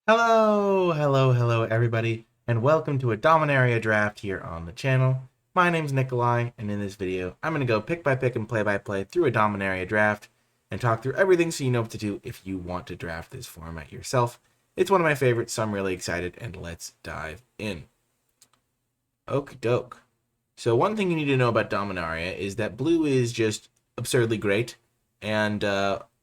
Hello, everybody, and welcome to a Dominaria draft here on the channel. My name's Nikolai, and in this video, I'm going to go pick by pick and play by play through a Dominaria draft and talk through everything so you know what to do if you want to draft this format yourself. It's one of my favorites, so I'm really excited, and let's dive in. Okie doke. So one thing you need to know about Dominaria is that blue is just absurdly great, and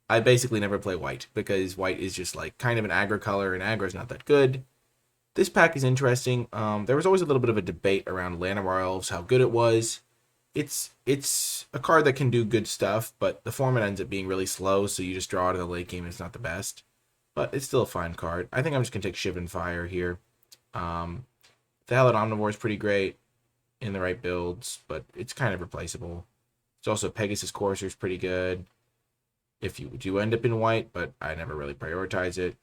I basically never play white because white is just like kind of an aggro color, and aggro is not that good. This pack is interesting. There was always a little bit of a debate around Llanowar Elves, how good it was. It's a card that can do good stuff, but the format ends up being really slow, so you just draw it in the late game. It's not the best, but it's still a fine card. I think I'm just gonna take Shivan Fire here. The Hallowed Omnivore is pretty great in the right builds, but it's kind of replaceable. It's also Pegasus Courser is pretty good if you do end up in white, but I never really prioritize it.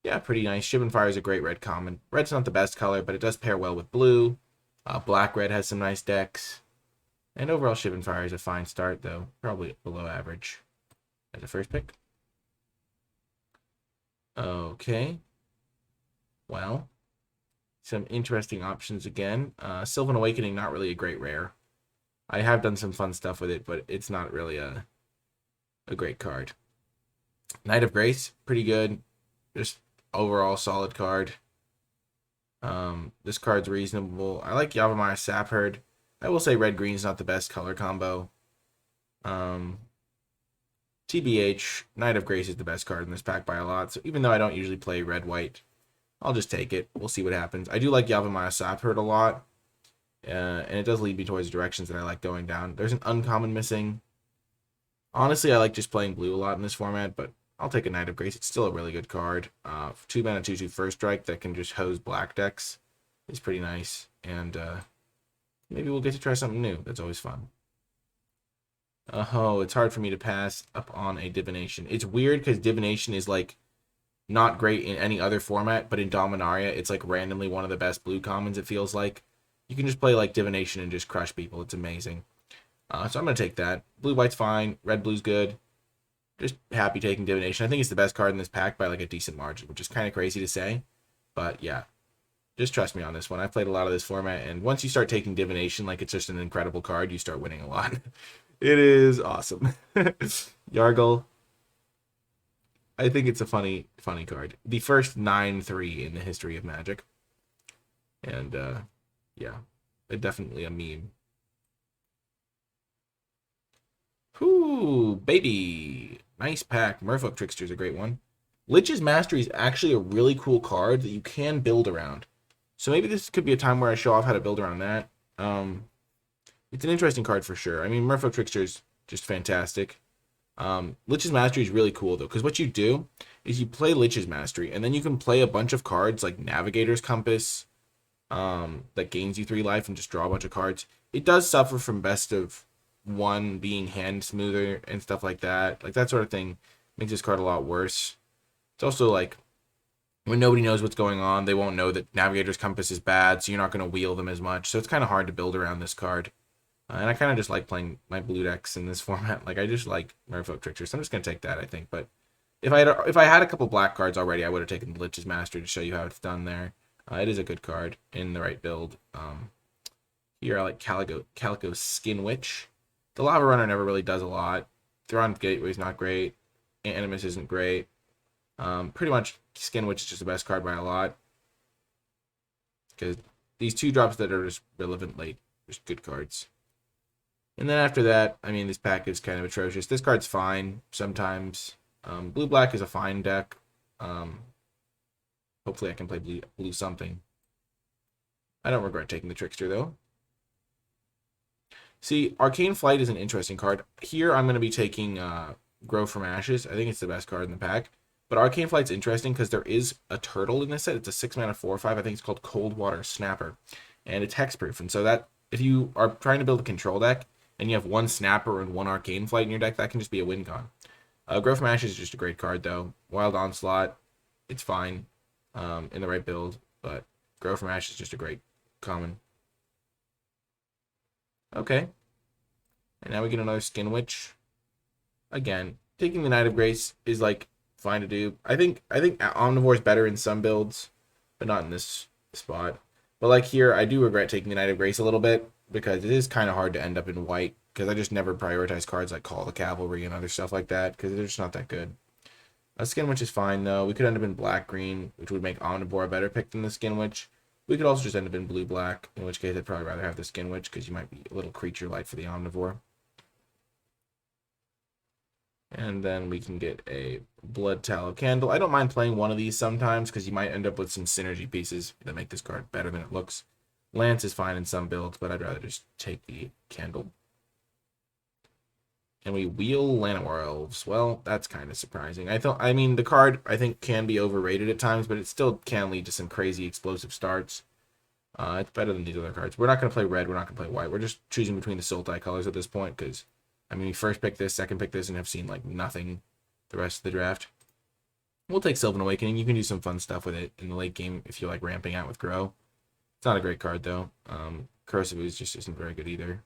Yeah, pretty nice. Shivan Fire is a great red common. Red's not the best color, but it does pair well with blue. Black-red has some nice decks. And overall, Shivan Fire is a fine start, though. Probably below average as a first pick. Okay. Well, some interesting options again. Sylvan Awakening, not really a great rare. I have done some fun stuff with it, but it's not really a great card. Knight of Grace, pretty good. Just overall solid card. This card's reasonable. I like Yavimaya Sapherd. I will say red-green's not the best color combo. TBH, Knight of Grace is the best card in this pack by a lot, so even though I don't usually play red-white, I'll just take it. We'll see what happens. I do like Yavimaya Sapherd a lot, and it does lead me towards directions that I like going down. There's an uncommon missing. Honestly, I like just playing blue a lot in this format, but I'll take a Knight of Grace. It's still a really good card. 2 mana 2/2 first strike that can just hose black decks is pretty nice. And maybe we'll get to try something new. That's always fun. Oh, it's hard for me to pass up on a Divination. It's weird because Divination is like not great in any other format, but in Dominaria, it's like randomly one of the best blue commons, it feels like. You can just play like Divination and just crush people. It's amazing. So I'm going to take that. Blue-white's fine. Red-blue's good. Just happy taking Divination. I think it's the best card in this pack by like a decent margin, which is kind of crazy to say. But yeah, just trust me on this one. I've played a lot of this format, and once you start taking Divination like it's just an incredible card, you start winning a lot. It is awesome. Yargle. I think it's a funny card. The first 9/3 in the history of Magic. And yeah, definitely a meme. Whoo, baby. Nice pack. Merfolk Trickster is a great one. Lich's Mastery is actually a really cool card that you can build around. So maybe this could be a time where I show off how to build around that. It's an interesting card for sure. I mean, Merfolk Trickster is just fantastic. Lich's Mastery is really cool, though, because what you do is you play Lich's Mastery, and then you can play a bunch of cards like Navigator's Compass that gains you 3 life and just draw a bunch of cards. It does suffer from best of one being hand smoother and stuff like that. Like that sort of thing makes this card a lot worse. It's also like when nobody knows what's going on, they won't know that Navigator's Compass is bad, so you're not going to wheel them as much. So it's kind of hard to build around this card. And I kind of just like playing my blue decks in this format. Like I just like Merfolk Trickster, so I'm just going to take that, I think. But if I had a couple black cards already, I would have taken the Lich's Master to show you how it's done there. It is a good card in the right build. Here I like Calico Skin Witch. The Lava Runner never really does a lot. Thrawn Gateway is not great. Animus isn't great. Pretty much Skin Witch is just the best card by a lot. Because these 2 drops that are just relevant late, just good cards. And then after that, I mean, this pack is kind of atrocious. This card's fine sometimes. Blue-black is a fine deck. Hopefully I can play blue something. I don't regret taking the Trickster, though. See, Arcane Flight is an interesting card. Here I'm going to be taking Grow from Ashes. I think it's the best card in the pack. But Arcane Flight's interesting because there is a turtle in this set. It's a 6 mana 4/5. I think it's called Cold Water Snapper. And it's hexproof. And so that if you are trying to build a control deck and you have 1 Snapper and 1 Arcane Flight in your deck, that can just be a win con. Grow from Ashes is just a great card, though. Wild Onslaught, it's fine in the right build. But Grow from Ashes is just a great common. Okay. And now we get another Skin Witch. Again, taking the Knight of Grace is like fine to do. I think Omnivore is better in some builds, but not in this spot. But like here, I do regret taking the Knight of Grace a little bit because it is kind of hard to end up in white because I just never prioritize cards like Call the Cavalry and other stuff like that because they're just not that good. A Skin Witch is fine though. We could end up in black-green, which would make Omnivore a better pick than the Skin Witch. We could also just end up in blue-black, in which case I'd probably rather have the Skin Witch because you might be a little creature light for the Omnivore. And then we can get a Blood Tallow Candle. I don't mind playing one of these sometimes because you might end up with some synergy pieces that make this card better than it looks. Lance is fine in some builds, but I'd rather just take the Candle. And we wheel Llanowar Elves. Well, that's kind of surprising. I mean, the card, I think, can be overrated at times, but it still can lead to some crazy explosive starts. It's better than these other cards. We're not going to play red. We're not going to play white. We're just choosing between the Sultai colors at this point because, I mean, we first pick this, second pick this, and have seen, like, nothing the rest of the draft. We'll take Sylvan Awakening. You can do some fun stuff with it in the late game if you like ramping out with Grow. It's not a great card, though. Curse of Ooze just isn't very good either.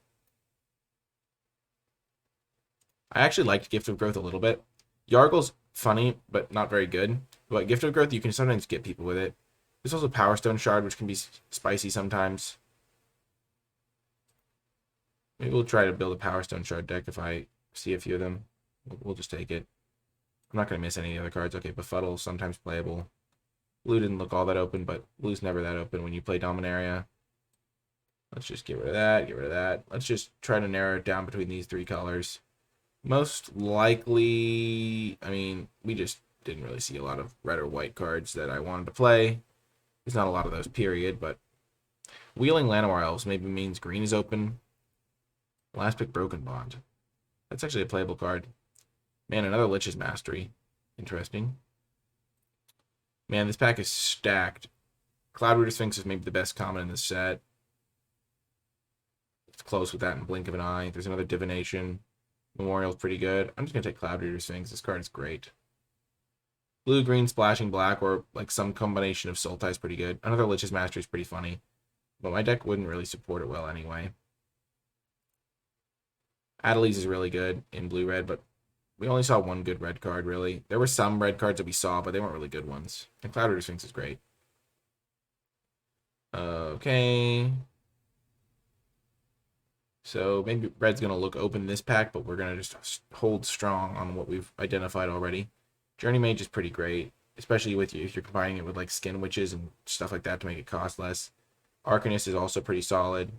I actually liked Gift of Growth a little bit. Yargle's funny, but not very good. But Gift of Growth, you can sometimes get people with it. There's also Power Stone Shard, which can be spicy sometimes. Maybe we'll try to build a Power Stone Shard deck if I see a few of them. We'll just take it. I'm not going to miss any of the other cards. Okay, Befuddle, sometimes playable. Blue didn't look all that open, but blue's never that open when you play Dominaria. Let's just get rid of that, get rid of that. Let's just try to narrow it down between these three colors. Most likely, I mean, we just didn't really see a lot of red or white cards that I wanted to play. There's not a lot of those, period, but wheeling Llanowar Elves maybe means green is open. Last pick, Broken Bond. That's actually a playable card. Man, another Lich's Mastery. Interesting. Man, this pack is stacked. Cloud Rooter Sphinx is maybe the best common in this set. It's close with that in blink of an eye. There's another Divination. Memorial's pretty good. I'm just going to take Cloud Rooter Sphinx. This card is great. Blue, green, splashing black, or like some combination of Sultai is pretty good. Another Lich's Mastery is pretty funny. But my deck wouldn't really support it well anyway. Adeliz is really good in blue-red, but we only saw one good red card, really. There were some red cards that we saw, but they weren't really good ones. And Cloud Rooter Sphinx is great. Okay. So maybe red's going to look open in this pack, but we're going to just hold strong on what we've identified already. Journey Mage is pretty great, especially with you if you're combining it with like Skin Witches and stuff like that to make it cost less. Arcanist is also pretty solid.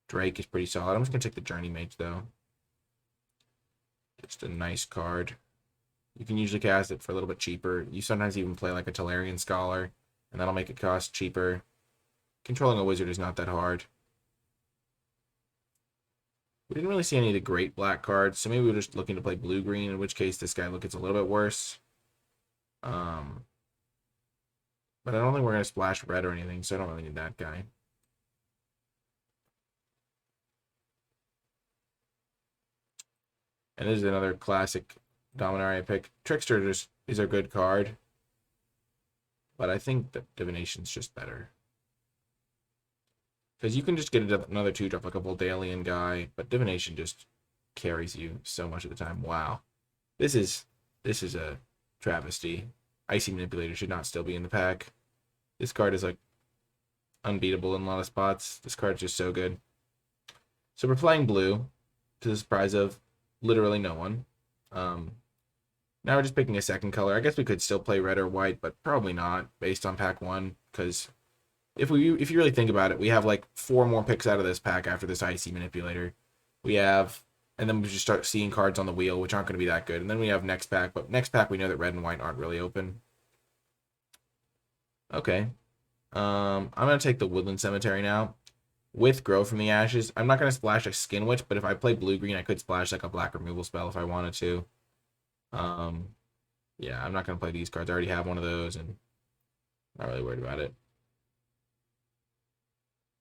Drake is pretty solid. I'm just going to take the Journey Mage, though. Just a nice card. You can usually cast it for a little bit cheaper. You sometimes even play like a Tolarian Scholar, and that'll make it cost cheaper. Controlling a wizard is not that hard. We didn't really see any of the great black cards, so maybe we're just looking to play blue-green, in which case this guy gets a little bit worse. But I don't think we're going to splash red or anything, so I don't really need that guy. And this is another classic Dominaria pick. Trickster just is a good card, but I think that Divination's just better. Because you can just get another 2-drop like a Voldalian guy, but Divination just carries you so much of the time. Wow. This is a travesty. Icy Manipulator should not still be in the pack. This card is like unbeatable in a lot of spots. This card's just so good. So we're playing blue to the surprise of literally no one. Now we're just picking a second color. I guess we could still play red or white, but probably not based on pack 1, because if you really think about it, we have like 4 more picks out of this pack after this Icy Manipulator. And then we just start seeing cards on the wheel, which aren't going to be that good. And then we have next pack, but next pack we know that red and white aren't really open. Okay. I'm going to take the Woodland Cemetery now. With Grow from the Ashes. I'm not going to splash a Skin Witch, but if I play blue-green, I could splash like a black removal spell if I wanted to. Yeah, I'm not going to play these cards. I already have one of those, and not really worried about it.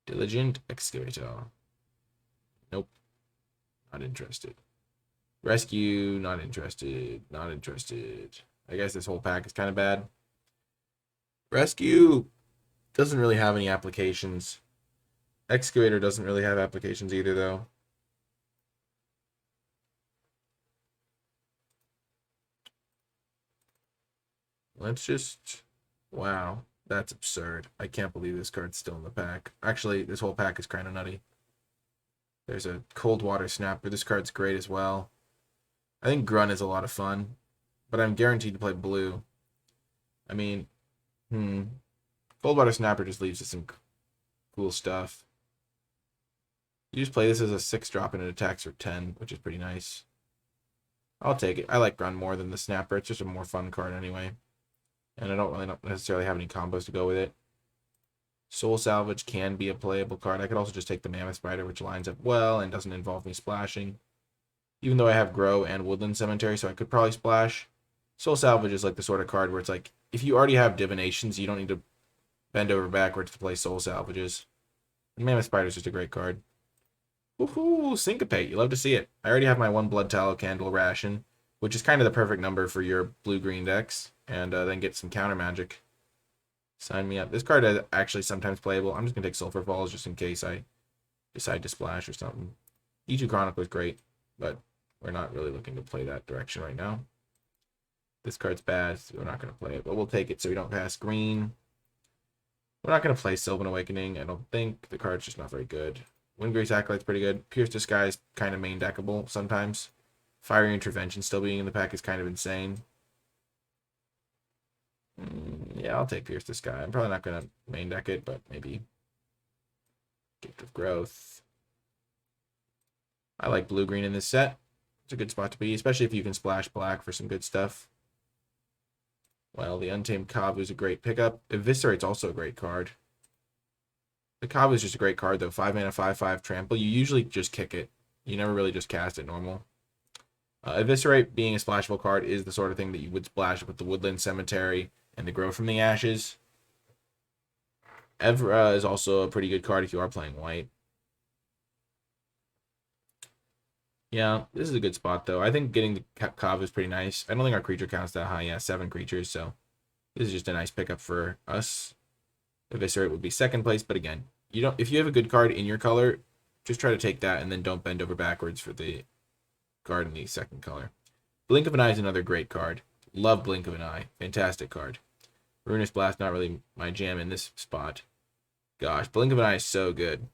Diligent Excavator. Nope. Not interested. Rescue, not interested. Not interested. I guess this whole pack is kind of bad. Rescue doesn't really have any applications. Excavator doesn't really have applications either, though. let's just... Wow, that's absurd. I can't believe this card's still in the pack. Actually, this whole pack is kind of nutty. There's a Cold Water Snapper. This card's great as well. I think Grunt is a lot of fun, but I'm guaranteed to play blue. I mean, Cold Water Snapper just leaves us some cool stuff. You just play this as a 6-drop and it attacks for 10, which is pretty nice. I'll take it. I like Grunt more than the Snapper. It's just a more fun card anyway. And I don't really necessarily have any combos to go with it. Soul Salvage can be a playable card. I could also just take the Mammoth Spider, which lines up well and doesn't involve me splashing. Even though I have Grow and Woodland Cemetery, so I could probably splash. Soul Salvage is like the sort of card where it's like, if you already have Divinations, you don't need to bend over backwards to play Soul Salvages. And Mammoth Spider is just a great card. Woohoo! Syncopate. You love to see it. I already have my 1 Blood Tallow Candle ration, which is kind of the perfect number for your blue-green decks, and then get some counter magic. Sign me up. This card is actually sometimes playable. I'm just going to take Sulphur Falls just in case I decide to splash or something. E2 Chronicle is great, but we're not really looking to play that direction right now. This card's bad, so we're not going to play it, but we'll take it so we don't pass green. We're not going to play Sylvan Awakening, I don't think. The card's just not very good. Windgrace Acolyte's pretty good. Pierce Disguise, kind of main deckable sometimes. Fiery Intervention still being in the pack is kind of insane. Yeah, I'll take Pierce Disguise. I'm probably not going to main deck it, but maybe. Gift of Growth. I like blue-green in this set. It's a good spot to be, especially if you can splash black for some good stuff. Well, the Untamed Kavu is a great pickup. Eviscerate's also a great card. The Kavu is just a great card, though. 5 mana, 5/5 trample. You usually just kick it. You never really just cast it normal. Eviscerate, being a splashable card, is the sort of thing that you would splash with the Woodland Cemetery and the Grow from the Ashes. Evra is also a pretty good card if you are playing white. Yeah, this is a good spot, though. I think getting the Kavu is pretty nice. I don't think our creature count's that high. Yeah, 7 creatures, so this is just a nice pickup for us. Eviscerate would be second place, but again, if you have a good card in your color, just try to take that and then don't bend over backwards for the card in the second color. Blink of an Eye is another great card. Love Blink of an Eye. Fantastic card. Ruinous Blast, not really my jam in this spot. Gosh, Blink of an Eye is so good.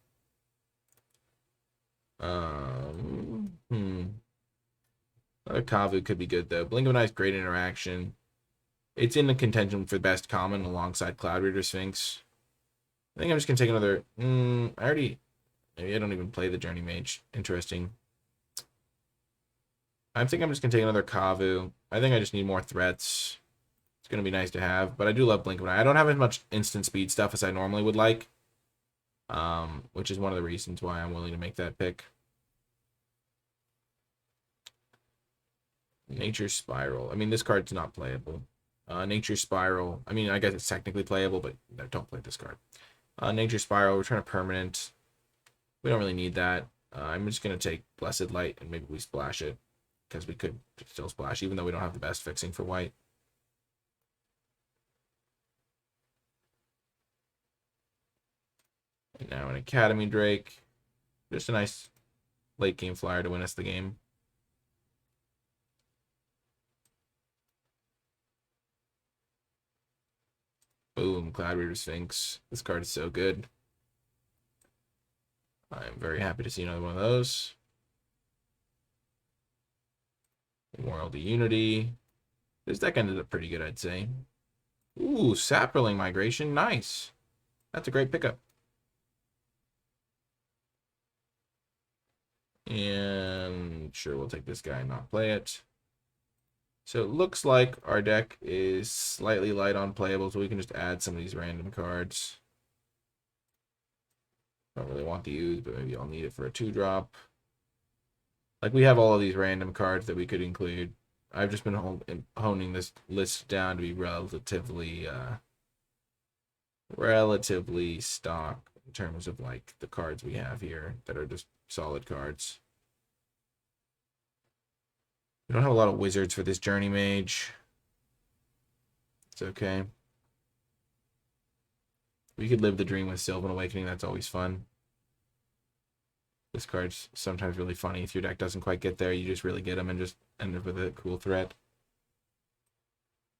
Another Kavu could be good, though. Blink of an Eye is great interaction. It's in the contention for best common alongside Cloud Reader Sphinx. I think I'm just going to take another... maybe I don't even play the Journey Mage. Interesting. I think I'm just going to take another Kavu. I think I just need more threats. It's going to be nice to have, but I do love Blink of an Eye. I don't have as much instant speed stuff as I normally would like, which is one of the reasons why I'm willing to make that pick. Nature Spiral. I mean, this card's not playable. Nature Spiral. I mean, I guess it's technically playable, but no, don't play this card. Nature Spiral. We're trying to permanent. We don't really need that. I'm just going to take Blessed Light and maybe we splash it, because we could still splash, even though we don't have the best fixing for white. And now an Academy Drake. Just a nice late game flyer to win us the game. Boom, Cloud Reader Sphinx. This card is so good. I'm very happy to see another one of those. World of Unity. This deck ended up pretty good, I'd say. Ooh, Saproling Migration. Nice. That's a great pickup. And sure, we'll take this guy and not play it. So it looks like our deck is slightly light on playable, so we can just add some of these random cards. Don't really want to use, but maybe I'll need it for a 2-drop. Like, we have all of these random cards that we could include. I've just been honing this list down to be relatively stock in terms of, like, the cards we have here that are just solid cards. We don't have a lot of wizards for this Journey Mage. It's okay. We could live the dream with Sylvan Awakening. That's always fun. This card's sometimes really funny. If your deck doesn't quite get there, you just really get them and just end up with a cool threat.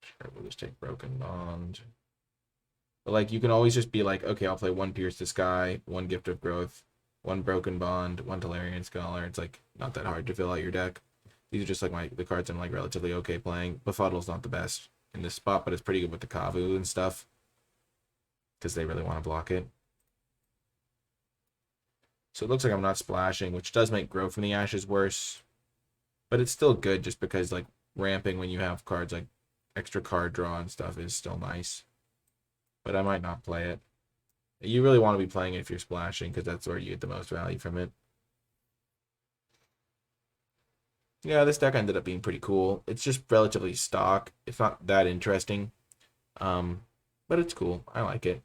Sure, we'll just take Broken Bond. But like you can always just be like, okay, I'll play one Pierce the Sky, one Gift of Growth, one Broken Bond, one Tolarian Scholar. It's like not that hard to fill out your deck. These are just like the cards I'm like relatively okay playing. Befuddle's not the best in this spot, but it's pretty good with the Kavu and stuff. Because they really want to block it. So it looks like I'm not splashing, which does make Grow from the Ashes worse. But it's still good just because like ramping when you have cards like extra card draw and stuff is still nice. But I might not play it. You really want to be playing it if you're splashing because that's where you get the most value from it. Yeah, this deck ended up being pretty cool. It's just relatively stock. It's not that interesting. But it's cool. I like it.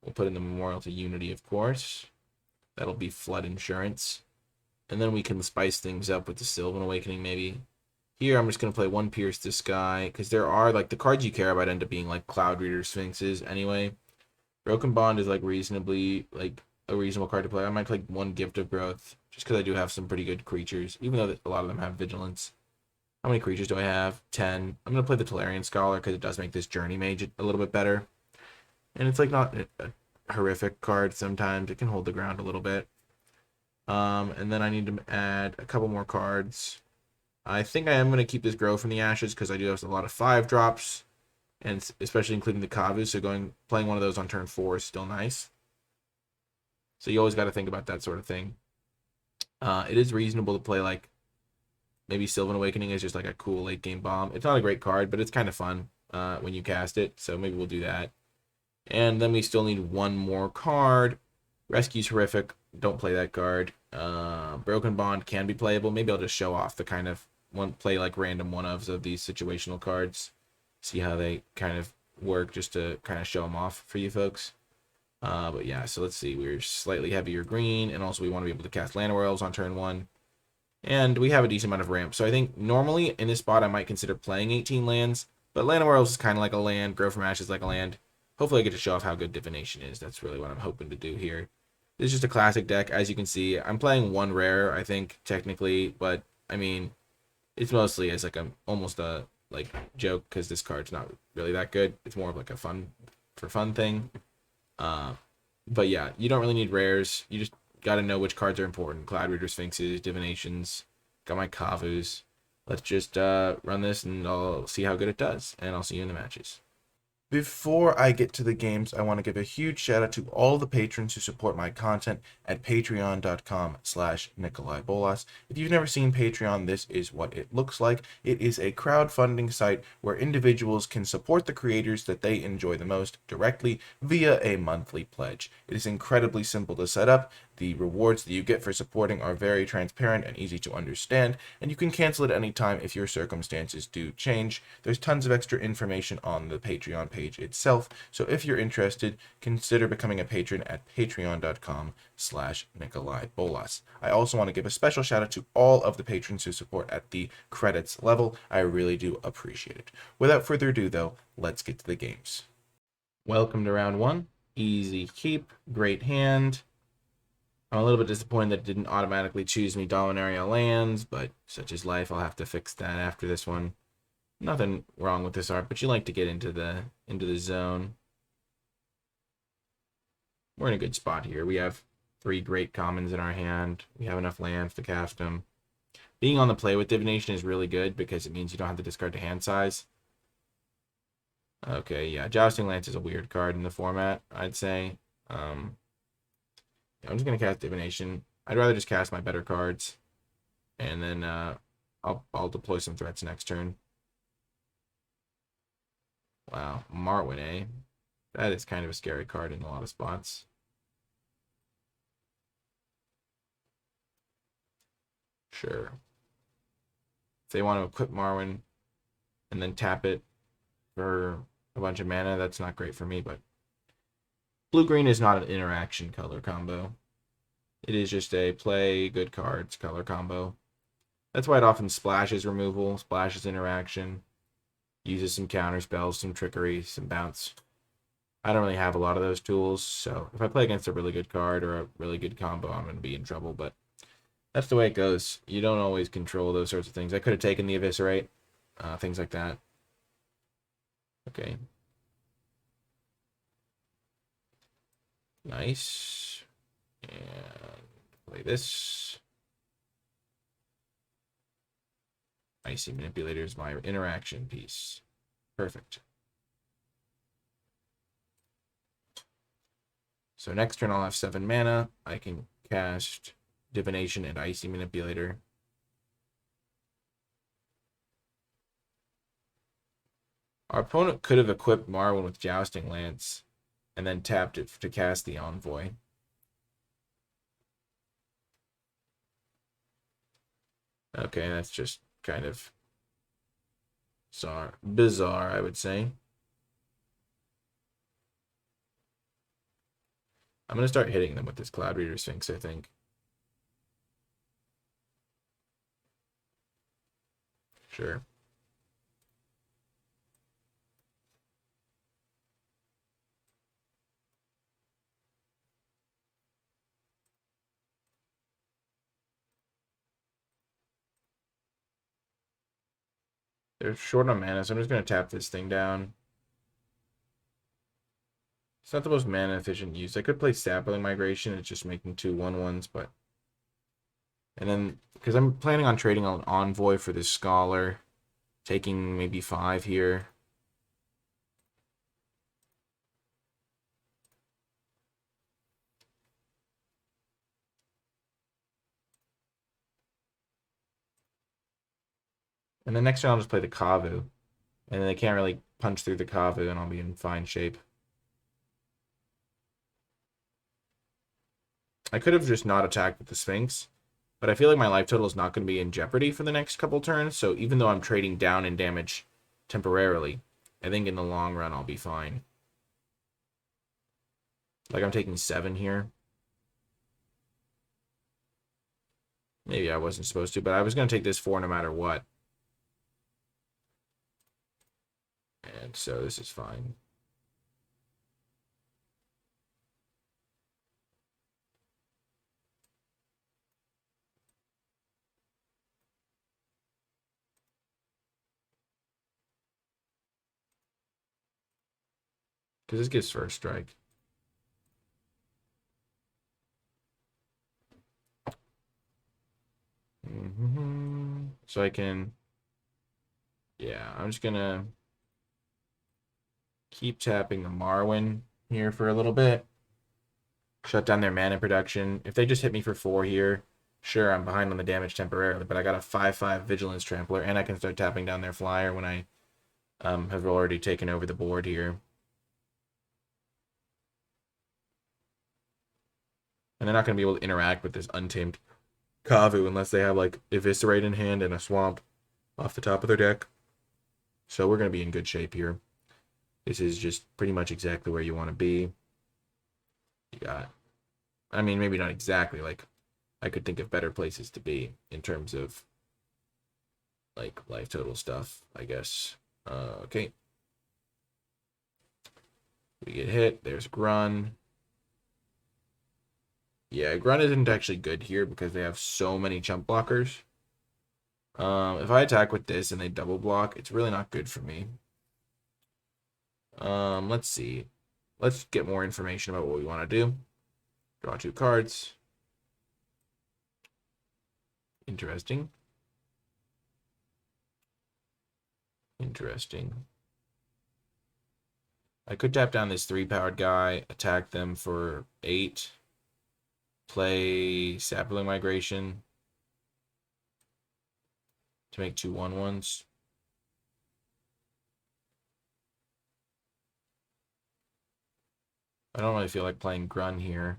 We'll put in the Memorial to Unity, of course. That'll be Flood Insurance. And then we can spice things up with the Sylvan Awakening, maybe. Here, I'm just going to play one Pierce the Sky, because there are, like, the cards you care about end up being, like, Cloud Reader Sphinxes anyway. Broken Bond is, like, reasonably, like, a reasonable card to play. I might play one Gift of Growth, just because I do have some pretty good creatures, even though a lot of them have Vigilance. How many creatures do I have? 10. I'm going to play the Tolarian Scholar, because it does make this Journey Mage a little bit better. And it's, like, not a horrific card sometimes. It can hold the ground a little bit. And then I need to add a couple more cards. I think I am going to keep this Grow from the Ashes because I do have a lot of 5-drops, and especially including the Kavu, so playing one of those on turn 4 is still nice. So you always got to think about that sort of thing. It is reasonable to play like maybe Sylvan Awakening is just like a cool late game bomb. It's not a great card, but it's kind of fun when you cast it, so maybe we'll do that. And then we still need one more card. Rescue's horrific. Don't play that card. Broken Bond can be playable. Maybe I'll just show off the kind of play like random one-ofs of these situational cards. See how they kind of work just to kind of show them off for you folks. But yeah, so let's see. We're slightly heavier green, and also we want to be able to cast Llanowar Elves on turn 1. And we have a decent amount of ramp. So I think normally in this spot I might consider playing 18 lands, but Llanowar Elves is kind of like a land. Grow from Ashes like a land. Hopefully I get to show off how good Divination is. That's really what I'm hoping to do here. This is just a classic deck, as you can see. I'm playing one rare, I think, technically, but I mean, it's mostly as like almost a like joke because this card's not really that good. It's more of like a fun thing. But yeah, you don't really need rares. You just got to know which cards are important. Cloud Reader Sphinxes, Divinations, got my Kavus. Let's just run this and I'll see how good it does, and I'll see you in the matches. Before I get to the games, I want to give a huge shout out to all the patrons who support my content at patreon.com/NicolaiBolas. If you've never seen Patreon, this is what it looks like. It is a crowdfunding site where individuals can support the creators that they enjoy the most directly via a monthly pledge. It is incredibly simple to set up. The rewards that you get for supporting are very transparent and easy to understand, and you can cancel at any time if your circumstances do change. There's tons of extra information on the Patreon page itself, so if you're interested, consider becoming a patron at patreon.com/NicolaiBolas. I also want to give a special shout out to all of the patrons who support at the credits level. I really do appreciate it. Without further ado, though, let's get to the games. Welcome to round 1. Easy keep, great hand. I'm a little bit disappointed that it didn't automatically choose me Dominaria lands, but such is life. I'll have to fix that after this one. Nothing wrong with this art, but you like to get into the zone. We're in a good spot here. We have 3 great commons in our hand. We have enough lands to cast them. Being on the play with Divination is really good because it means you don't have to discard to hand size. Okay, yeah, Jousting Lance is a weird card in the format, I'd say. I'm just going to cast Divination. I'd rather just cast my better cards. And then I'll deploy some threats next turn. Wow, Marwyn, eh? That is kind of a scary card in a lot of spots. Sure. If they want to equip Marwyn and then tap it for a bunch of mana, that's not great for me, but blue-green is not an interaction color combo. It is just a play good cards color combo. That's why it often splashes removal, splashes interaction, uses some counter spells, some trickery, some bounce. I don't really have a lot of those tools, so if I play against a really good card or a really good combo, I'm going to be in trouble, but that's the way it goes. You don't always control those sorts of things. I could have taken the Eviscerate, things like that. Okay. Nice. And play this. Icy Manipulator is my interaction piece. Perfect. So next turn I'll have 7 mana. I can cast Divination and Icy Manipulator. Our opponent could have equipped Marwyn with Jousting Lance and then tapped it to cast the Envoy. Okay, that's just kind of bizarre, I would say. I'm going to start hitting them with this Cloud Reader Sphinx, I think. Sure. They're short on mana, so I'm just going to tap this thing down. It's not the most mana efficient use. I could play Sapling Migration. It's just making 2 1/1s, but... And then, because I'm planning on trading an Envoy for this Scholar, taking maybe 5 here. And then next turn I'll just play the Kavu. And then they can't really punch through the Kavu, and I'll be in fine shape. I could have just not attacked with the Sphinx, but I feel like my life total is not going to be in jeopardy for the next couple turns, so even though I'm trading down in damage temporarily, I think in the long run I'll be fine. Like I'm taking 7 here. Maybe I wasn't supposed to, but I was going to take this 4 no matter what. And so this is fine. Because this gives first strike. So I can... Yeah, I'm just going to keep tapping the Marwyn here for a little bit. Shut down their mana production. If they just hit me for 4 here, sure, I'm behind on the damage temporarily, but I got a 5/5 Vigilance Trampler, and I can start tapping down their flyer when I have already taken over the board here. And they're not going to be able to interact with this Untamed Kavu unless they have, like, Eviscerate in hand and a Swamp off the top of their deck. So we're going to be in good shape here. This is just pretty much exactly where you want to be. You got... I mean, maybe not exactly, like, I could think of better places to be in terms of, like, life total stuff, I guess. Okay. We get hit. There's Grun. Yeah, Grun isn't actually good here because they have so many chump blockers. If I attack with this and they double block, it's really not good for me. Let's see. Let's get more information about what we want to do. Draw 2 cards. Interesting. Interesting. I could tap down this 3-powered guy, attack them for 8, play Sapling Migration to make 2 1/1s. I don't really feel like playing Grun here.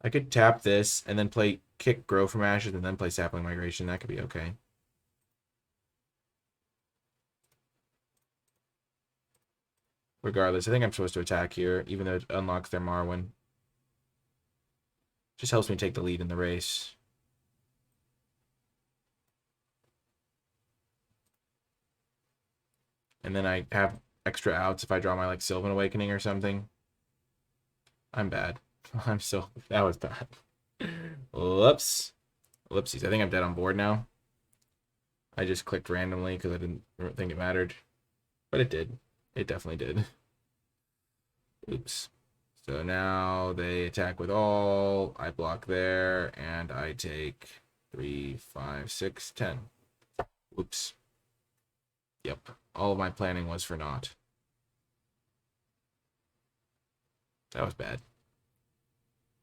I could tap this and then play Kick, Grow from Ashes, and then play Sapling Migration. That could be okay. Regardless, I think I'm supposed to attack here, even though it unlocks their Marwyn. Just helps me take the lead in the race. And then I have extra outs if I draw my, like, Sylvan Awakening or something. I'm bad. That was bad. Whoops. Whoopsies. I think I'm dead on board now. I just clicked randomly because I didn't think it mattered. But it did. It definitely did. Oops. So now they attack with all. I block there, and I take 3, 5, 6, 10. Oops. Yep. All of my planning was for naught. That was bad.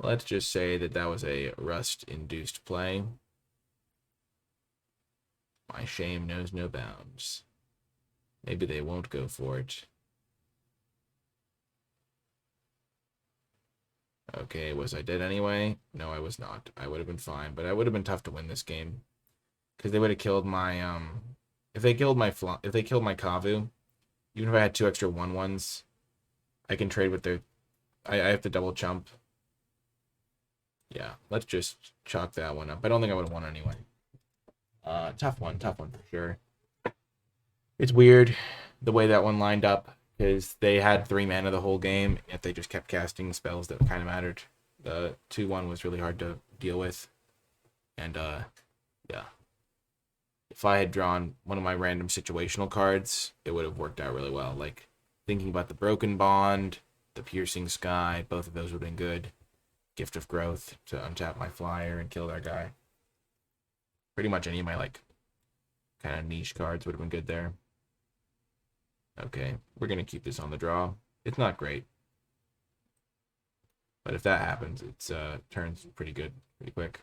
Let's just say that that was a rust-induced play. My shame knows no bounds. Maybe they won't go for it. Okay, was I dead anyway? No, I was not. I would have been fine, but I would have been tough to win this game. Because they would have killed my, if they killed my Kavu, even if I had 2 extra 1/1s, I can trade with their, I have to double chump. Yeah, let's just chalk that one up. I don't think I would have won anyway. Tough one for sure. It's weird the way that one lined up, because they had 3 mana the whole game, yet they just kept casting spells that kind of mattered. The 2/1 was really hard to deal with. And, yeah. If I had drawn one of my random situational cards, it would have worked out really well. Like, thinking about the Broken Bond, the Piercing Sky, both of those would have been good. Gift of Growth to untap my flyer and kill that guy. Pretty much any of my, like, kind of niche cards would have been good there. Okay, we're going to keep this on the draw. It's not great. But if that happens, it's turns pretty good, pretty quick.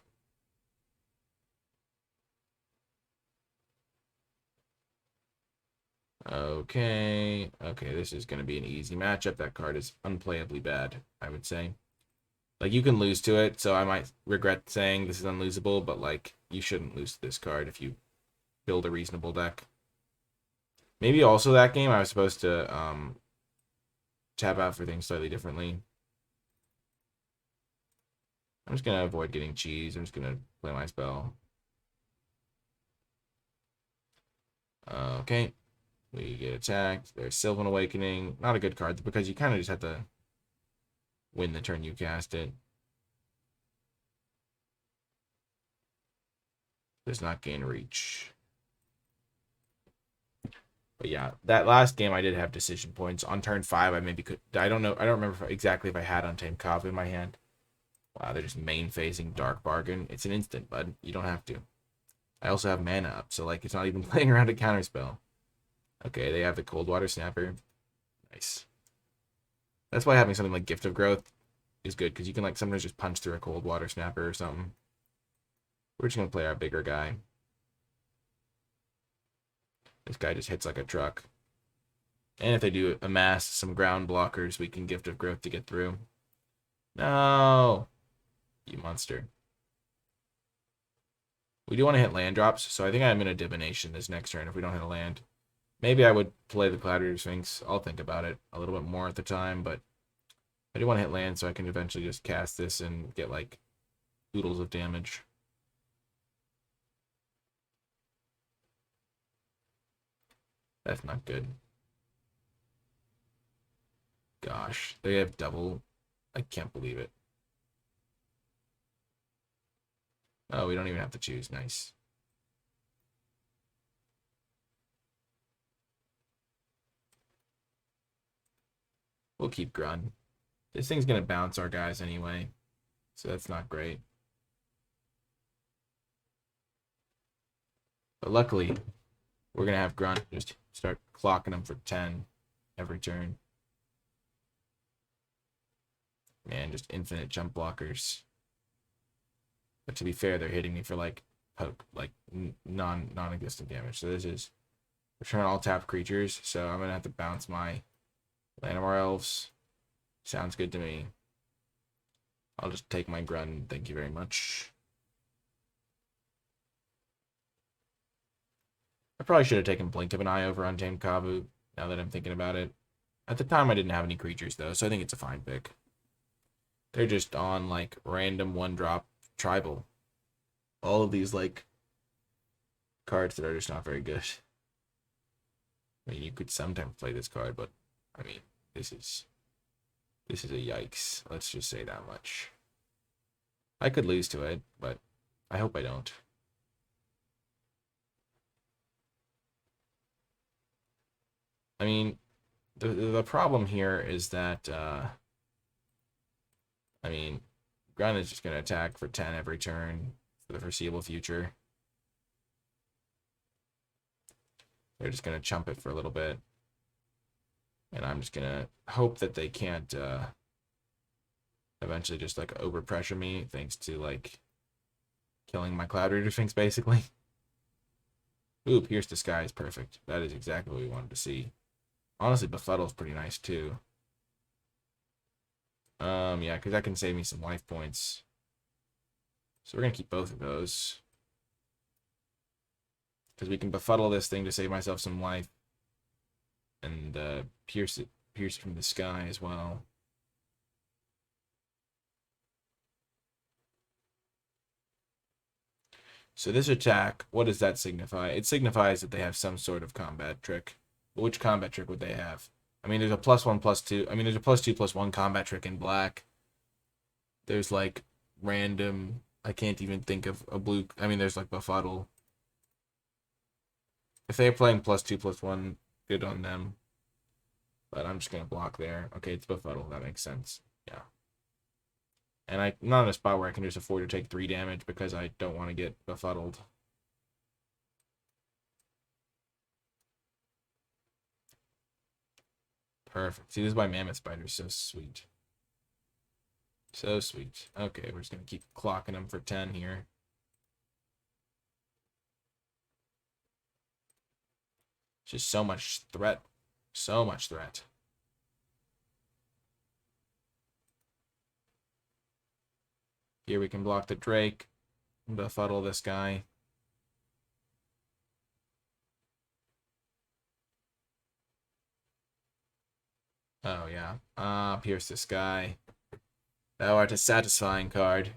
Okay, this is going to be an easy matchup. That card is unplayably bad, I would say. Like, you can lose to it, so I might regret saying this is unlosable, but, like, you shouldn't lose to this card if you build a reasonable deck. Maybe also that game I was supposed to tap out for things slightly differently. I'm just going to avoid getting cheese. I'm just going to play my spell. Okay. We get attacked. There's Sylvan Awakening. Not a good card because you kind of just have to win the turn you cast it. Does not gain reach. But yeah, that last game I did have decision points. On turn 5, I maybe could. I don't know. I don't remember exactly if I had Untamed Kavu in my hand. Wow, they're just main facing Dark Bargain. It's an instant, bud. You don't have to. I also have mana up, so like it's not even playing around a counterspell. Okay, they have the Coldwater Snapper. Nice. That's why having something like Gift of Growth is good, because you can like sometimes just punch through a Coldwater Snapper or something. We're just gonna play our bigger guy. This guy just hits like a truck. And if they do amass some ground blockers, we can Gift of Growth to get through. No! You monster. We do want to hit land drops, so I think I'm going to Divination this next turn if we don't hit a land. Maybe I would play the Cloud Sphinx. I'll think about it a little bit more at the time, but I do want to hit land so I can eventually just cast this and get, like, oodles of damage. That's not good. Gosh, they have double. I can't believe it. Oh, we don't even have to choose. Nice. We'll keep Grun. This thing's going to bounce our guys anyway, so that's not great. But luckily, we're going to have Grunt just start clocking them for 10 every turn. Man, just infinite jump blockers. But to be fair, they're hitting me for like poke, like non-existent damage. So this is return all tapped creatures. So I'm gonna have to bounce my Llanowar Elves. Sounds good to me. I'll just take my Grun. Thank you very much. I probably should have taken Blink of an Eye over Untamed Kavu, now that I'm thinking about it. At the time, I didn't have any creatures, though, so I think it's a fine pick. They're just on, like, random one-drop tribal. All of these, like, cards that are just not very good. I mean, you could sometimes play this card, but, I mean, this is a yikes. Let's just say that much. I could lose to it, but I hope I don't. I mean, The problem here is that I mean, Grunt is just going to attack for 10 every turn for the foreseeable future. They're just going to chump it for a little bit. And I'm just going to hope that they can't eventually just, like, overpressure me thanks to, like, killing my Cloud Reader Sphinx, basically. Ooh, Pierce the Sky is perfect. That is exactly what we wanted to see. Honestly, Befuddle's pretty nice, too. Yeah, because that can save me some life points. So we're going to keep both of those. Because we can Befuddle this thing to save myself some life. And pierce it from the sky as well. So this attack, what does that signify? It signifies that they have some sort of combat trick. But which combat trick would they have? I mean, there's a +1/+2. I mean, there's a +2/+1 combat trick in black. There's like random. I can't even think of a blue. I mean, there's like Befuddle. If they're playing +2/+1, good on them. But I'm just gonna block there. Okay, it's Befuddle. That makes sense. Yeah. And I'm not in a spot where I can just afford to take 3 damage because I don't want to get befuddled. Perfect. See, this is why Mammoth Spider is so sweet. So sweet. Okay, we're just going to keep clocking them for 10 here. Just so much threat. So much threat. Here we can block the Drake. Befuddle this guy. Oh, yeah. Pierce this guy. Thou art a satisfying card.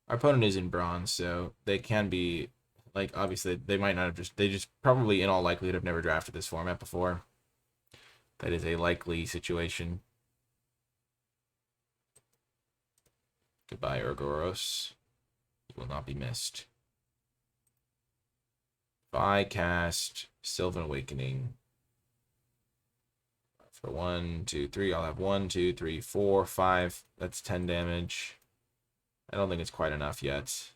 Our opponent is in bronze, so they can be, like, obviously, they might not have they just probably, in all likelihood, have never drafted this format before. That is a likely situation. Goodbye, Urgoros. You will not be missed. If I cast Sylvan Awakening for 1, 2, 3, I'll have 1, 2, 3, 4, 5. That's 10 damage. I don't think it's quite enough yet.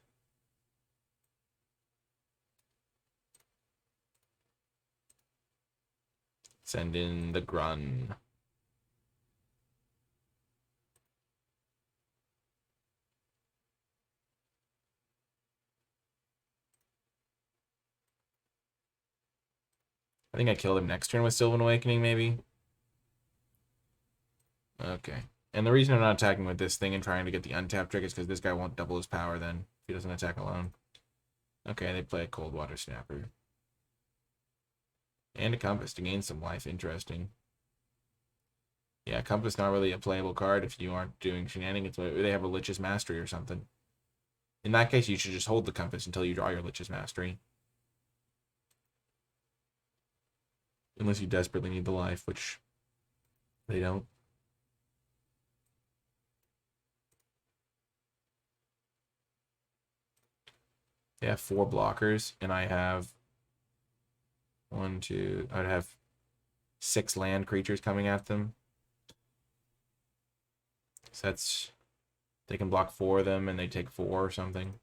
Send in the Grun. I think I killed him next turn with Sylvan Awakening, maybe. Okay. And the reason I'm not attacking with this thing and trying to get the untapped trick is because this guy won't double his power then if he doesn't attack alone. Okay, they play a Cold Water Snapper. And a Compass to gain some life. Interesting. Yeah, Compass not really a playable card if you aren't doing shenanigans. They have a Lich's Mastery or something. In that case, you should just hold the Compass until you draw your Lich's Mastery. Unless you desperately need the life, which they don't. They have 4 blockers, and I have 1, 2. I'd have 6 land creatures coming at them. So that's, they can block 4 of them, and they take 4 or something.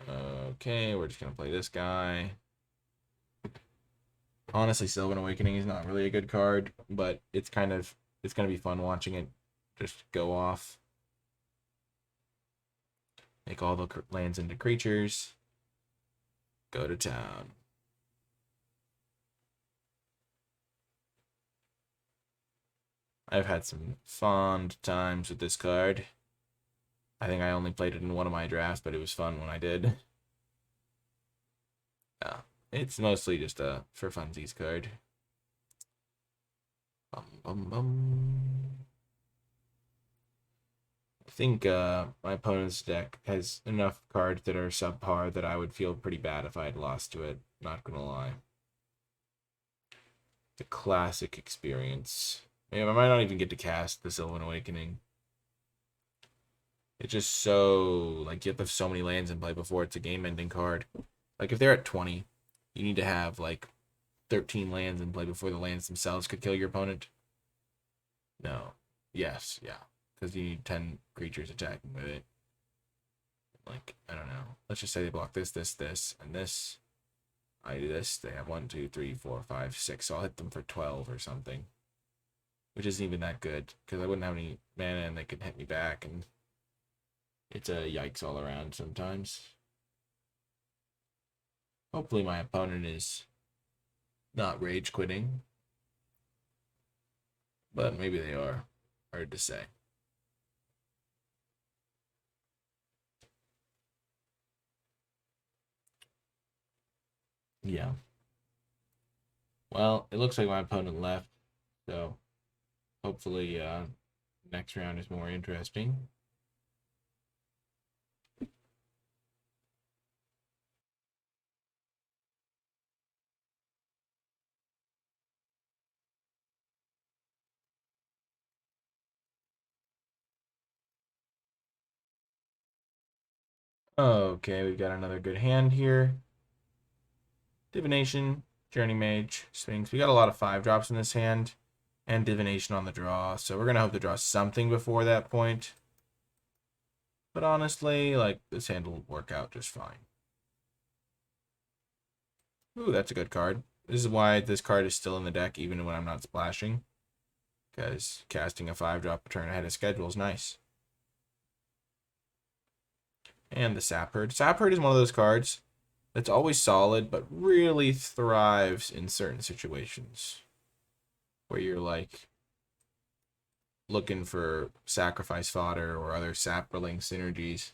Okay, we're just gonna play this guy. Honestly, Sylvan Awakening is not really a good card, but it's gonna be fun watching it just go off. Make all the lands into creatures. Go to town. I've had some fond times with this card. I think I only played it in one of my drafts, but it was fun when I did. Yeah, it's mostly just a for funsies card. Bum, bum, bum. I think my opponent's deck has enough cards that are subpar that I would feel pretty bad if I had lost to it. Not gonna lie. The classic experience. Maybe I might not even get to cast the Sylvan Awakening. It's just so, like, you have to have so many lands in play before it's a game-ending card. Like if they're at 20, you need to have like 13 lands in play before the lands themselves could kill your opponent. No. Yes, yeah. Because you need 10 creatures attacking with it. Like, I don't know. Let's just say they block this, this, this, and this. I do this. They have 1, 2, 3, 4, 5, 6. So I'll hit them for 12 or something. Which isn't even that good. Because I wouldn't have any mana and they could hit me back. And it's a yikes all around sometimes. Hopefully my opponent is not rage quitting. But maybe they are. Hard to say. Yeah. Well, it looks like my opponent left. So hopefully next round is more interesting. Okay, we've got another good hand here. Divination, Journey Mage, Sphinx. We got a lot of 5-drops in this hand. And Divination on the draw. So we're going to hope to draw something before that point. But honestly, like, this hand will work out just fine. Ooh, that's a good card. This is why this card is still in the deck even when I'm not splashing. Because casting a 5-drop turn ahead of schedule is nice. And the Sapherd. Sapherd is one of those cards that's always solid, but really thrives in certain situations. Where you're like looking for sacrifice fodder or other saproling synergies.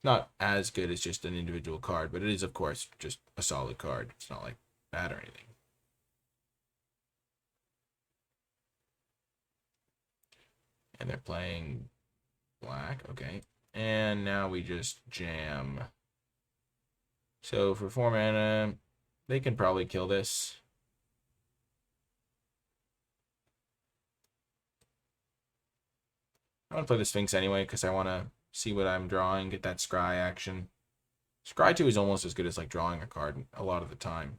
Not as good as just an individual card, but it is, of course, just a solid card. It's not like bad or anything. And they're playing black. Okay. And now we just jam. So for 4 mana, they can probably kill this. I want to play the Sphinx anyway because I want to see what I'm drawing, get that scry action. Scry 2 is almost as good as like drawing a card a lot of the time.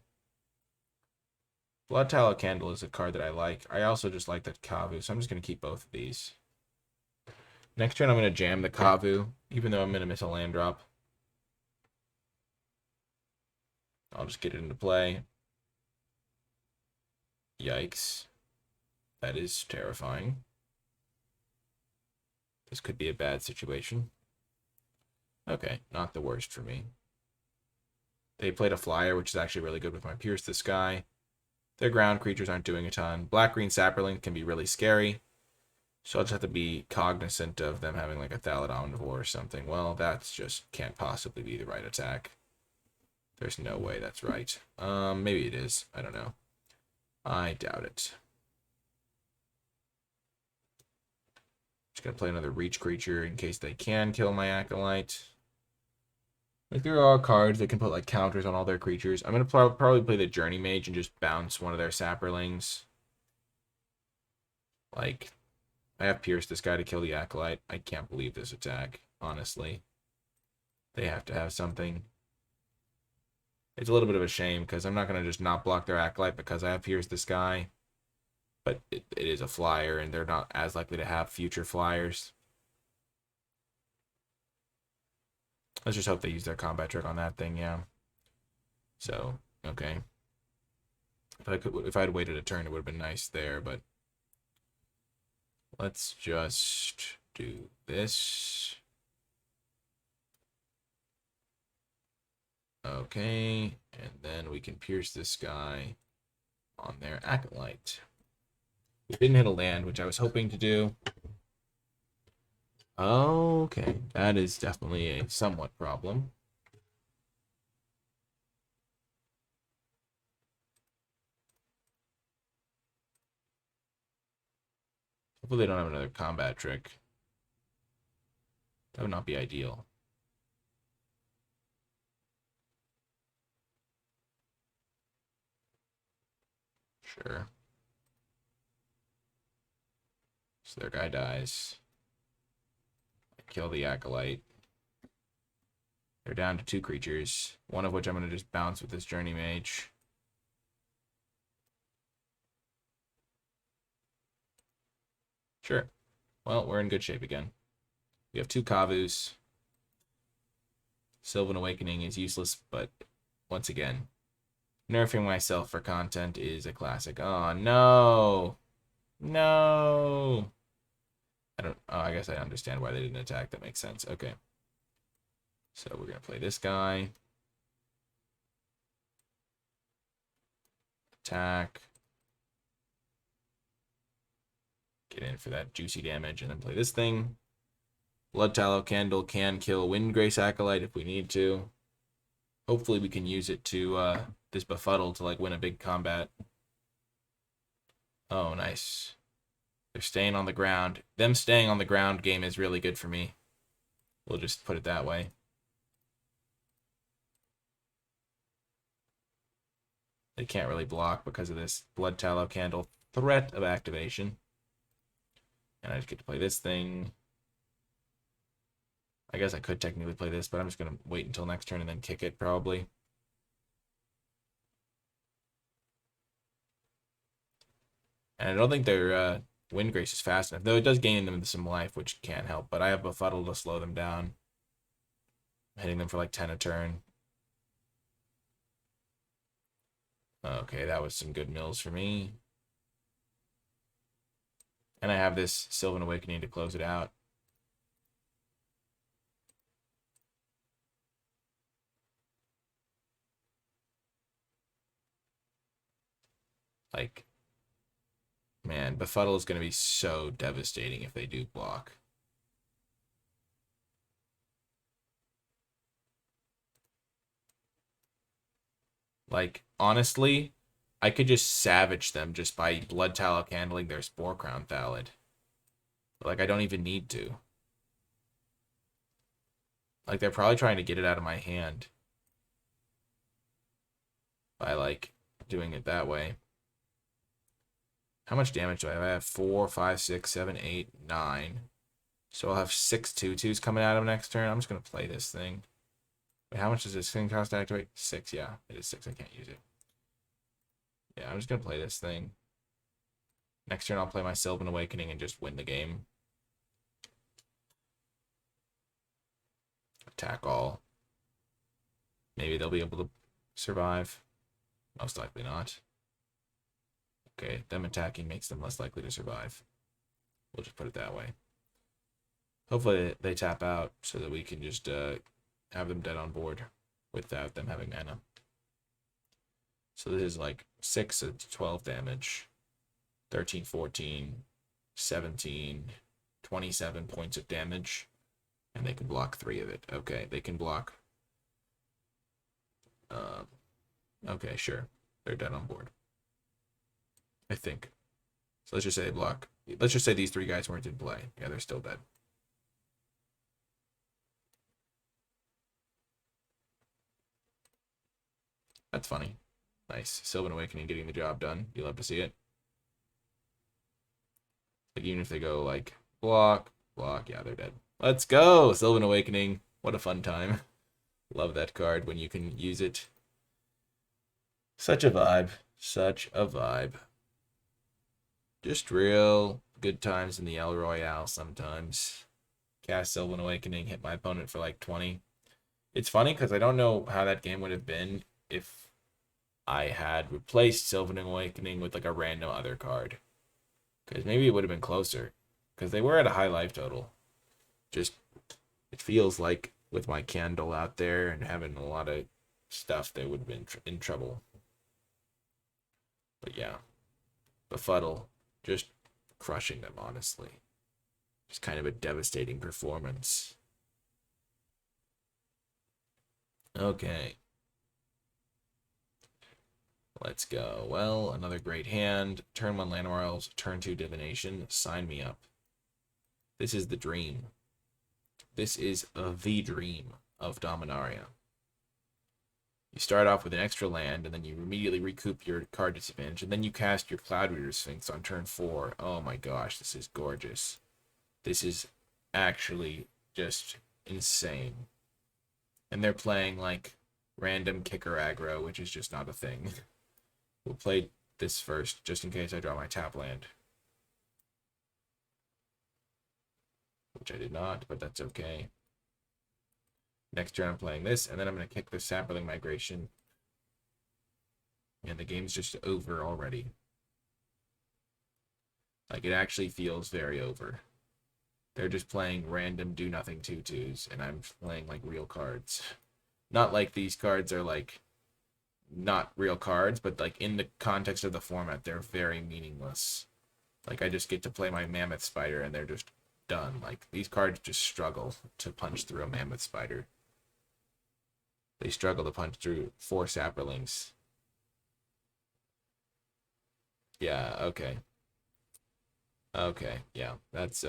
Blood Tallow Candle is a card that I like. I also just like that Kavu, so I'm just going to keep both of these. Next turn, I'm going to jam the Kavu, even though I'm going to miss a land drop. I'll just get it into play. Yikes. That is terrifying. This could be a bad situation. Okay, not the worst for me. They played a flyer, which is actually really good with my Pierce the Sky. Their ground creatures aren't doing a ton. Black-green Saproling can be really scary. So I'll just have to be cognizant of them having like a Thallid Omnivore or something. Well, that's just can't possibly be the right attack. There's no way that's right. Maybe it is. I don't know. I doubt it. Just gonna play another Reach creature in case they can kill my Acolyte. Like there are cards that can put like counters on all their creatures. I'm gonna probably play the Journey Mage and just bounce one of their Saprolings. Like, I have Pierced this guy to kill the Acolyte. I can't believe this attack, honestly. They have to have something. It's a little bit of a shame because I'm not gonna just not block their Acolyte because I have Pierced this guy. But it is a flyer, and they're not as likely to have future flyers. Let's just hope they use their combat trick on that thing, yeah. So, okay. If I had waited a turn, it would have been nice there, but let's just do this. Okay, and then we can pierce this guy on their Acolyte. We didn't hit a land, which I was hoping to do. Okay, that is definitely a somewhat problem. Hopefully they don't have another combat trick. That would not be ideal. Sure. So their guy dies. I kill the Acolyte. They're down to 2 creatures, one of which I'm going to just bounce with this Journey Mage. Sure. Well, we're in good shape again. We have 2 Kavus. Sylvan Awakening is useless, but once again, nerfing myself for content is a classic. Oh, no. No. I guess I understand why they didn't attack. That makes sense. Okay. So we're going to play this guy. Attack. Get in for that juicy damage and then play this thing. Blood Tallow Candle can kill Windgrace Acolyte if we need to. Hopefully we can use it to this Befuddle to like win a big combat. Oh, nice. They're staying on the ground. Them staying on the ground game is really good for me. We'll just put it that way. They can't really block because of this Blood Tallow Candle threat of activation. And I just get to play this thing. I guess I could technically play this, but I'm just going to wait until next turn and then kick it, probably. And I don't think their Windgrace is fast enough, though it does gain them some life, which can't help. But I have Befuddle to slow them down. I'm hitting them for like 10 a turn. Okay, that was some good mills for me. And I have this Sylvan Awakening to close it out. Like, man, Befuddle is going to be so devastating if they do block. Like, honestly, I could just savage them just by Blood Tallow Candling their Spore Crown Thallid. Like, I don't even need to. Like, they're probably trying to get it out of my hand by, like, doing it that way. How much damage do I have? I have 4, 5, 6, 7, 8, 9. So I'll have 6 2/2s coming out of next turn. I'm just going to play this thing. Wait, how much does this thing cost to activate? 6, yeah. It is 6. I can't use it. Yeah, I'm just going to play this thing. Next turn I'll play my Sylvan Awakening and just win the game. Attack all. Maybe they'll be able to survive. Most likely not. Okay, them attacking makes them less likely to survive. We'll just put it that way. Hopefully they tap out so that we can just have them dead on board without them having mana. So this is like 6 to 12 damage. 13, 14, 17, 27 points of damage. And they can block 3 of it. Okay, they can block. Okay, sure. They're dead on board. I think. So let's just say they block. Let's just say these 3 guys weren't in play. Yeah, they're still dead. That's funny. Nice. Sylvan Awakening getting the job done. You love to see it. Like, even if they go, like, block, yeah, they're dead. Let's go! Sylvan Awakening. What a fun time. Love that card when you can use it. Such a vibe. Such a vibe. Just real good times in the El Royale sometimes. Cast Sylvan Awakening, hit my opponent for like 20. It's funny because I don't know how that game would have been if I had replaced Sylvan Awakening with like a random other card. Because maybe it would have been closer. Because they were at a high life total. Just, it feels like with my candle out there and having a lot of stuff, they would have been in trouble. But yeah. Befuddle. Just crushing them, honestly. Just kind of a devastating performance. Okay. Let's go. Well, another great hand. Turn 1 Land Royals, turn 2 Divination. Sign me up. This is the dream. This is the dream of Dominaria. You start off with an extra land, and then you immediately recoup your card disadvantage, and then you cast your Cloud Reader Sphinx on turn 4. Oh my gosh, this is gorgeous. This is actually just insane. And they're playing like random kicker aggro, which is just not a thing. We'll play this first, just in case I draw my tap land. Which I did not, but that's okay. Next turn I'm playing this, and then I'm going to kick the Sapling Migration. And the game's just over already. Like, it actually feels very over. They're just playing random do-nothing 2/2s, and I'm playing, like, real cards. Not like these cards are, like, not real cards, but, like, in the context of the format, they're very meaningless. Like, I just get to play my Mammoth Spider, and they're just done. Like, these cards just struggle to punch through a Mammoth Spider. They struggle to punch through 4 Saprolings. Yeah, okay. Okay, yeah, that's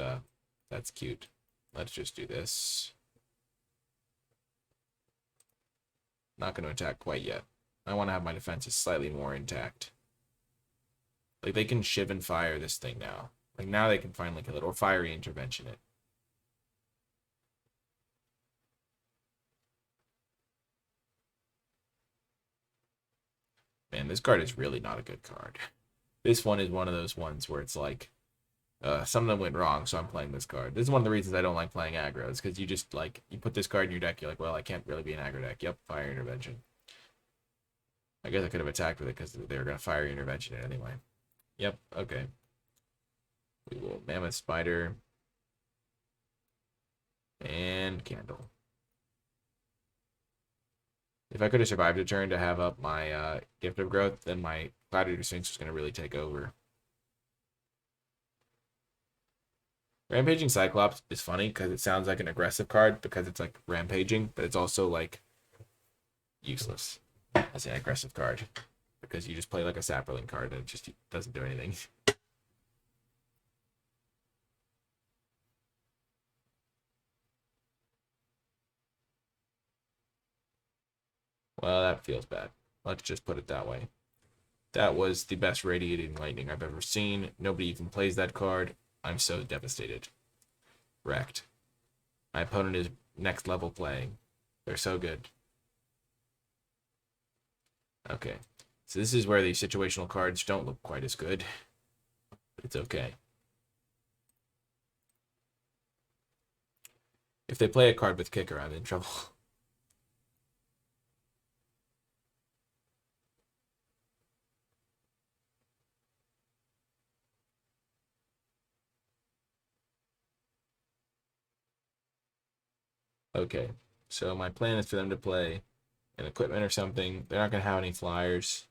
cute. Let's just do this. Not going to attack quite yet. I want to have my defenses slightly more intact. Like, they can shiv and fire this thing now. Like, now they can finally kill it, or fiery intervention it. Man, this card is really not a good card. This one is one of those ones where it's like, something went wrong, so I'm playing this card. This is one of the reasons I don't like playing aggro, is because you just, like, you put this card in your deck, you're like, well, I can't really be an aggro deck. Yep, fire intervention. I guess I could have attacked with it because they were going to fire intervention it anyway. Yep, okay. We will Mammoth Spider. And Candle. If I could have survived a turn to have up my Gift of Growth, then my Gladiator Sphinx was going to really take over. Rampaging Cyclops is funny because it sounds like an aggressive card because it's like rampaging, but it's also like useless as an aggressive card because you just play like a Sapperling card and it just doesn't do anything. Well, that feels bad. Let's just put it that way. That was the best Radiating Lightning I've ever seen. Nobody even plays that card. I'm so devastated. Wrecked. My opponent is next level playing. They're so good. Okay. So this is where the situational cards don't look quite as good. But it's okay. If they play a card with kicker, I'm in trouble. Okay. So my plan is for them to play an equipment or something. They're not going to have any flyers.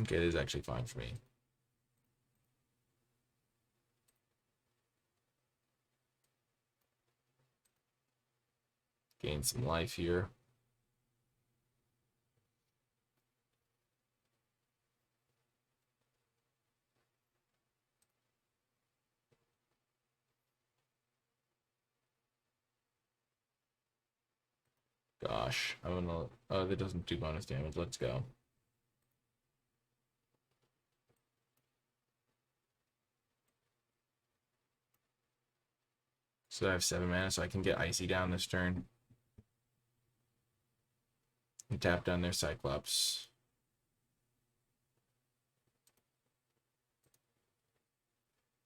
Okay, this is actually fine for me. Gain some life here. Gosh, I'm gonna. Oh, that doesn't do bonus damage. Let's go. So I have 7 mana, so I can get Icy down this turn. And tap down their Cyclops.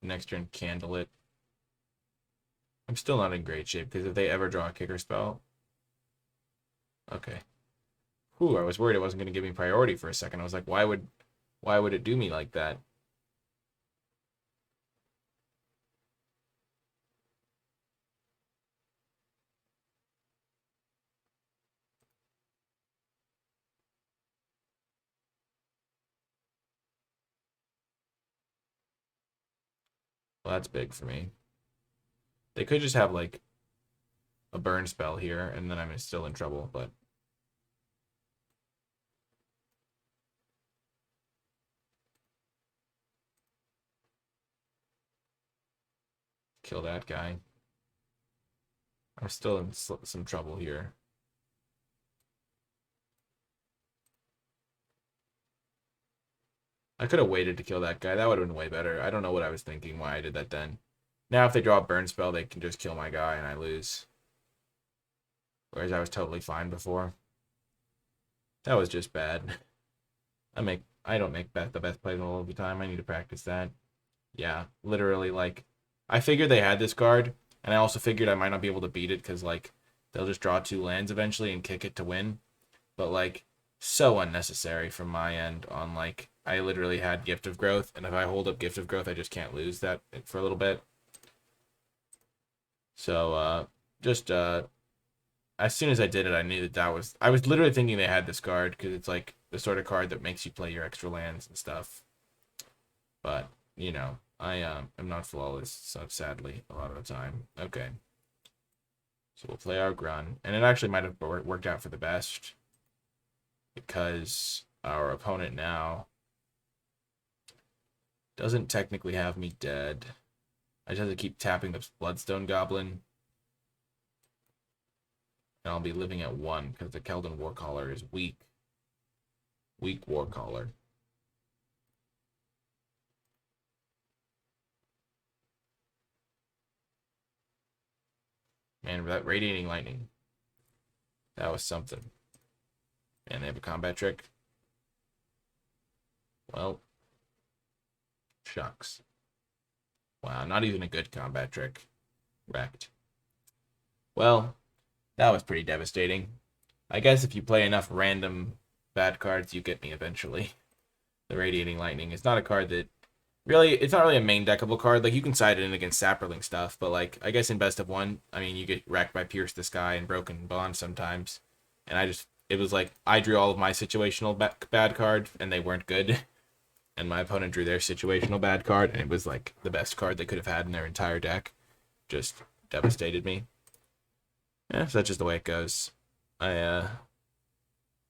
Next turn, Candle it. I'm still not in great shape, because if they ever draw a kicker spell... Okay. Whew, I was worried it wasn't going to give me priority for a second. I was like, why would it do me like that? Well, that's big for me. They could just have, like, a burn spell here, and then I'm still in trouble, but... Kill that guy. I'm still in some trouble here. I could have waited to kill that guy. That would have been way better. I don't know what I was thinking, why I did that then. Now if they draw a burn spell, they can just kill my guy and I lose. Whereas I was totally fine before. That was just bad. I don't make the best plays all the time. I need to practice that. Yeah, literally, like, I figured they had this card, and I also figured I might not be able to beat it because, like, they'll just draw 2 lands eventually and kick it to win. But, like, so unnecessary from my end on, like, I literally had Gift of Growth, and if I hold up Gift of Growth, I just can't lose that for a little bit. So, as soon as I did it, I knew I was literally thinking they had this card because it's, like, the sort of card that makes you play your extra lands and stuff. But, you know, I am not flawless, so sadly, a lot of the time. Okay. So we'll play our Grun. And it actually might have worked out for the best. Because our opponent now doesn't technically have me dead. I just have to keep tapping the Bloodstone Goblin. And I'll be living at 1 because the Keldon Warcaller is weak. Weak Warcaller. Man, that Radiating Lightning. That was something. And they have a combat trick. Well, shucks. Wow, not even a good combat trick. Wrecked. Well, that was pretty devastating. I guess if you play enough random bad cards, you get me eventually. The Radiating Lightning is not a card that really, it's not really a main deckable card. Like, you can side it in against Sapperling stuff, but, like, I guess in best of 1, I mean, you get wrecked by Pierce the Sky and Broken Bond sometimes. And it was like, I drew all of my situational bad cards, and they weren't good. And my opponent drew their situational bad card, and it was, like, the best card they could have had in their entire deck. Just devastated me. Yeah, so that's just the way it goes. I,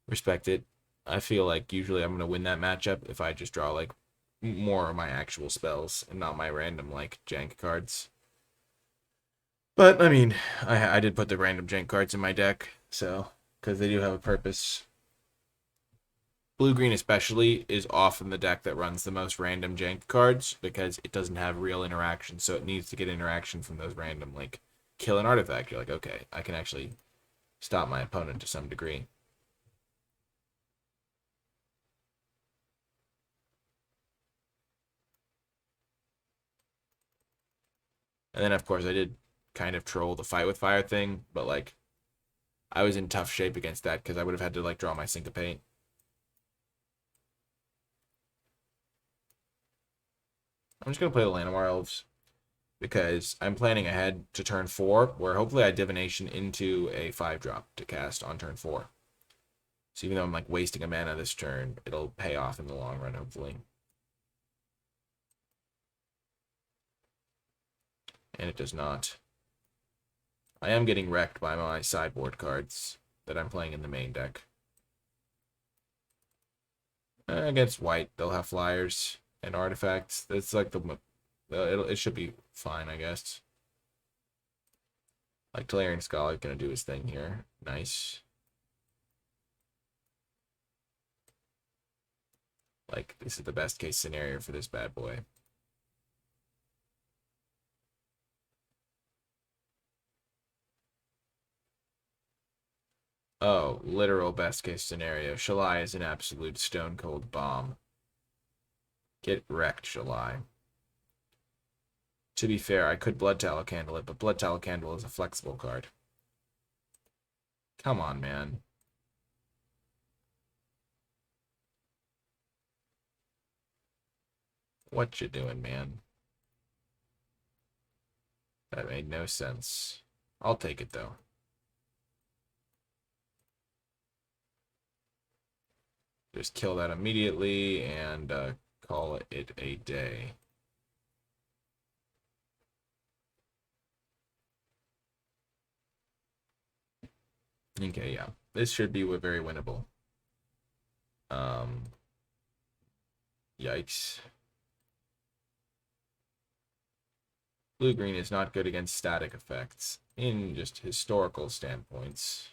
respect it. I feel like usually I'm going to win that matchup if I just draw, like, more of my actual spells and not my random, like, jank cards. But, I mean, I did put the random jank cards in my deck, so, because they do have a purpose. Blue-green especially is often the deck that runs the most random jank cards because it doesn't have real interaction, so it needs to get interaction from those random, like, kill an artifact. You're like, okay, I can actually stop my opponent to some degree. And then, of course, I did kind of troll the fight with fire thing, but, like, I was in tough shape against that because I would have had to, like, draw my Syncopate. I'm just going to play the Llanowar Elves because I'm planning ahead to turn 4, where hopefully I Divination into a 5-drop to cast on turn 4. So even though I'm, like, wasting a mana this turn, it'll pay off in the long run, hopefully. And it does not. I am getting wrecked by my sideboard cards that I'm playing in the main deck. Against white, they'll have flyers and artifacts. It's like it should be fine, I guess. Like, Tolarian Scholar is going to do his thing here. Nice. Like, this is the best case scenario for this bad boy. Oh, literal best case scenario. Shalai is an absolute stone cold bomb. Get wrecked, Shalai. To be fair, I could Blood Tallow Candle it, but Blood Tallow Candle is a flexible card. Come on, man. What you doing, man? That made no sense. I'll take it, though. Just kill that immediately and call it a day. Okay, yeah. This should be very winnable. Yikes. Blue-green is not good against static effects in just historical standpoints.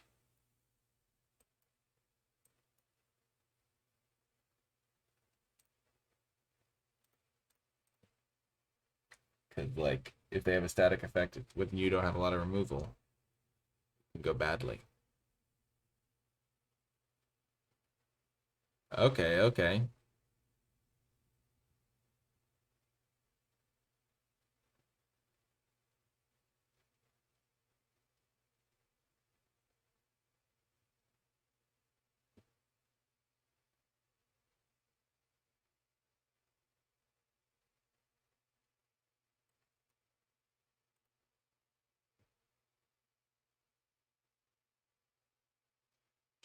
Because, like, if they have a static effect when you don't have a lot of removal, it can go badly. Okay, okay.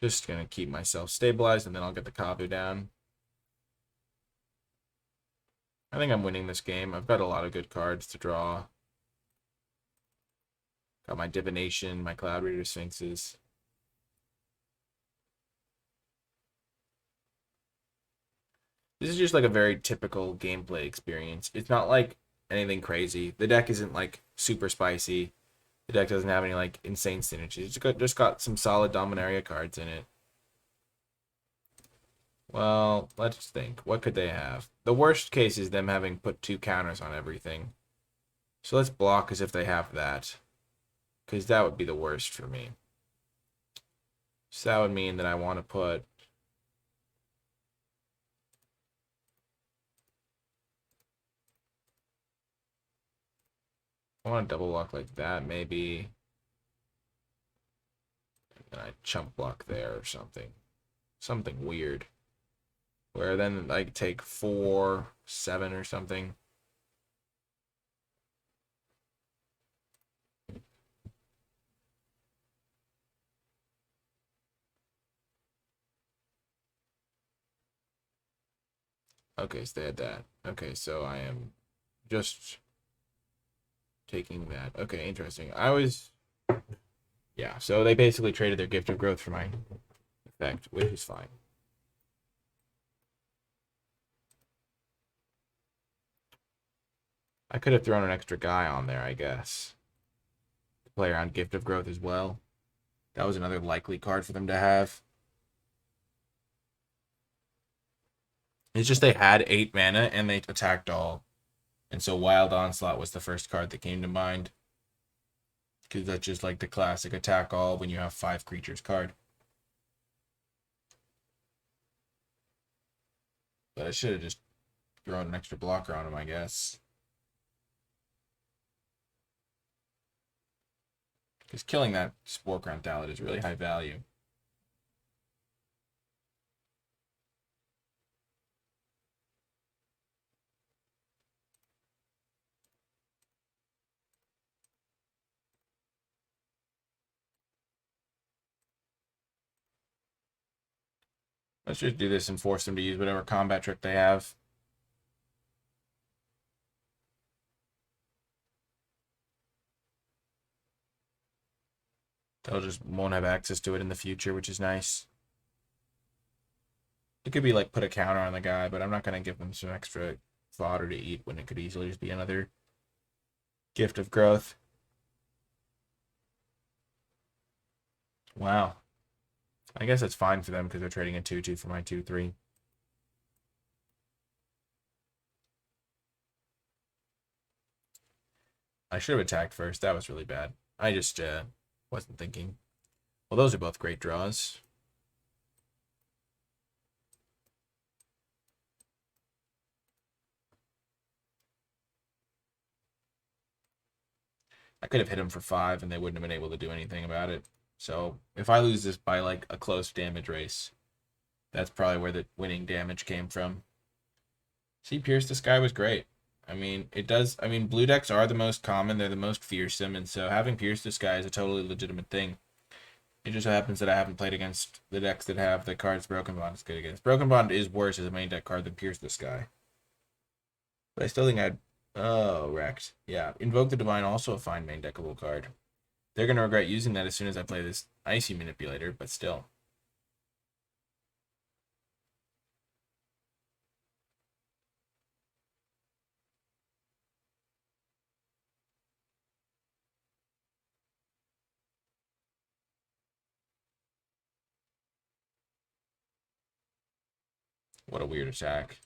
Just gonna keep myself stabilized, and then I'll get the Kavu down. I think I'm winning this game. I've got a lot of good cards to draw. Got my Divination, my Cloud Reader Sphinxes. This is just like a very typical gameplay experience. It's not like anything crazy. The deck isn't like super spicy. The deck doesn't have any like insane synergies. Just got some solid Dominaria cards in it. Well, let's think. What could they have? The worst case is them having put 2 counters on everything. So let's block as if they have that. Because that would be the worst for me. So that would mean that I want to put... I want to double block like that, maybe. And I chump block there or something. Something weird. Where then I take 4, 7 or something. Okay, so they had that. Okay, so I am just taking that. Okay, interesting. Yeah, so they basically traded their gift of growth for my effect, which is fine. I could have thrown an extra guy on there, I guess. To play around gift of growth as well. That was another likely card for them to have. It's just they had 8 mana and they attacked all. And so Wild Onslaught was the first card that came to mind. Because that's just like the classic attack all when you have 5 creatures card. But I should have just thrown an extra blocker on him, I guess. Because killing that Spore Crown Thallid is really high value. Let's just do this and force them to use whatever combat trick they have. They'll just won't have access to it in the future, which is nice. It could be like put a counter on the guy, but I'm not going to give them some extra fodder to eat when it could easily just be another gift of growth. Wow. I guess that's fine for them because they're trading a 2-2 for my 2-3. I should have attacked first. That was really bad. I just wasn't thinking. Well, those are both great draws. I could have hit him for 5 and they wouldn't have been able to do anything about it. So if I lose this by like a close damage race, that's probably where the winning damage came from. See, Pierce the Sky was great. I mean, it does. I mean, blue decks are the most common. They're the most fearsome. And so having Pierce the Sky is a totally legitimate thing. It just so happens that I haven't played against the decks that have the cards Broken Bond is good against. Broken Bond is worse as a main deck card than Pierce the Sky. But I still think I'd... Oh, wrecked. Yeah, Invoke the Divine, also a fine main deckable card. They're going to regret using that as soon as I play this Icy Manipulator, but still. What a weird attack.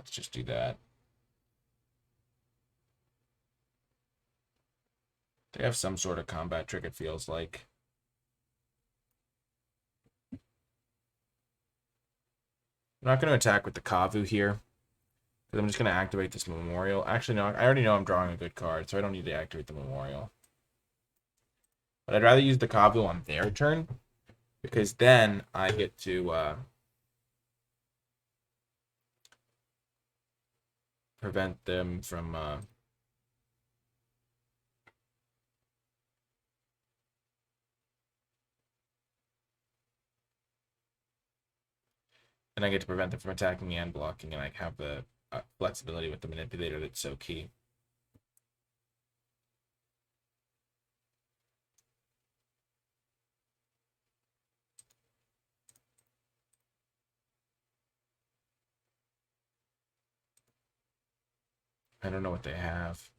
Let's just do that. They have some sort of combat trick, it feels like. I'm not going to attack with the Kavu here, because I'm just going to activate this Memorial. Actually, no, I already know I'm drawing a good card, so I don't need to activate the Memorial. But I'd rather use the Kavu on their turn, because then I get to prevent them from... and I get to prevent them from attacking and blocking, and I have the flexibility with the manipulator that's so key. I don't know what they have.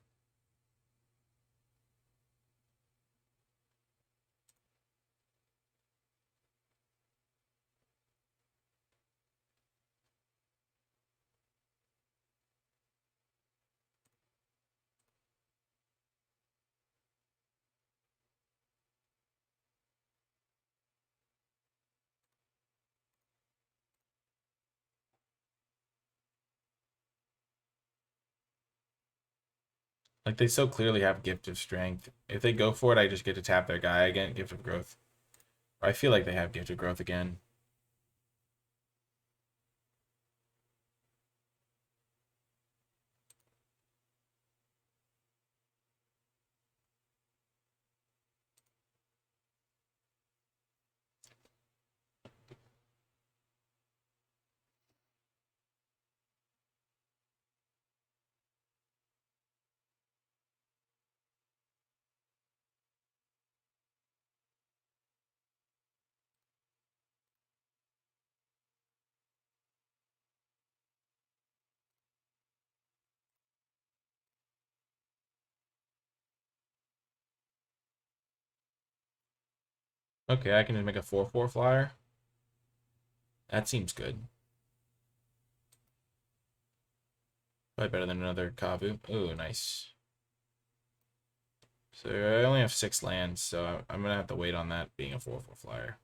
Like, they so clearly have Gift of Strength. If they go for it, I just get to tap their guy again, Gift of Growth. I feel like they have Gift of Growth again. Okay, I can just make a 4/4 flyer. That seems good. Probably better than another Kavu. Ooh, nice. So I only have 6 lands, so I'm going to have to wait on that being a 4/4 flyer.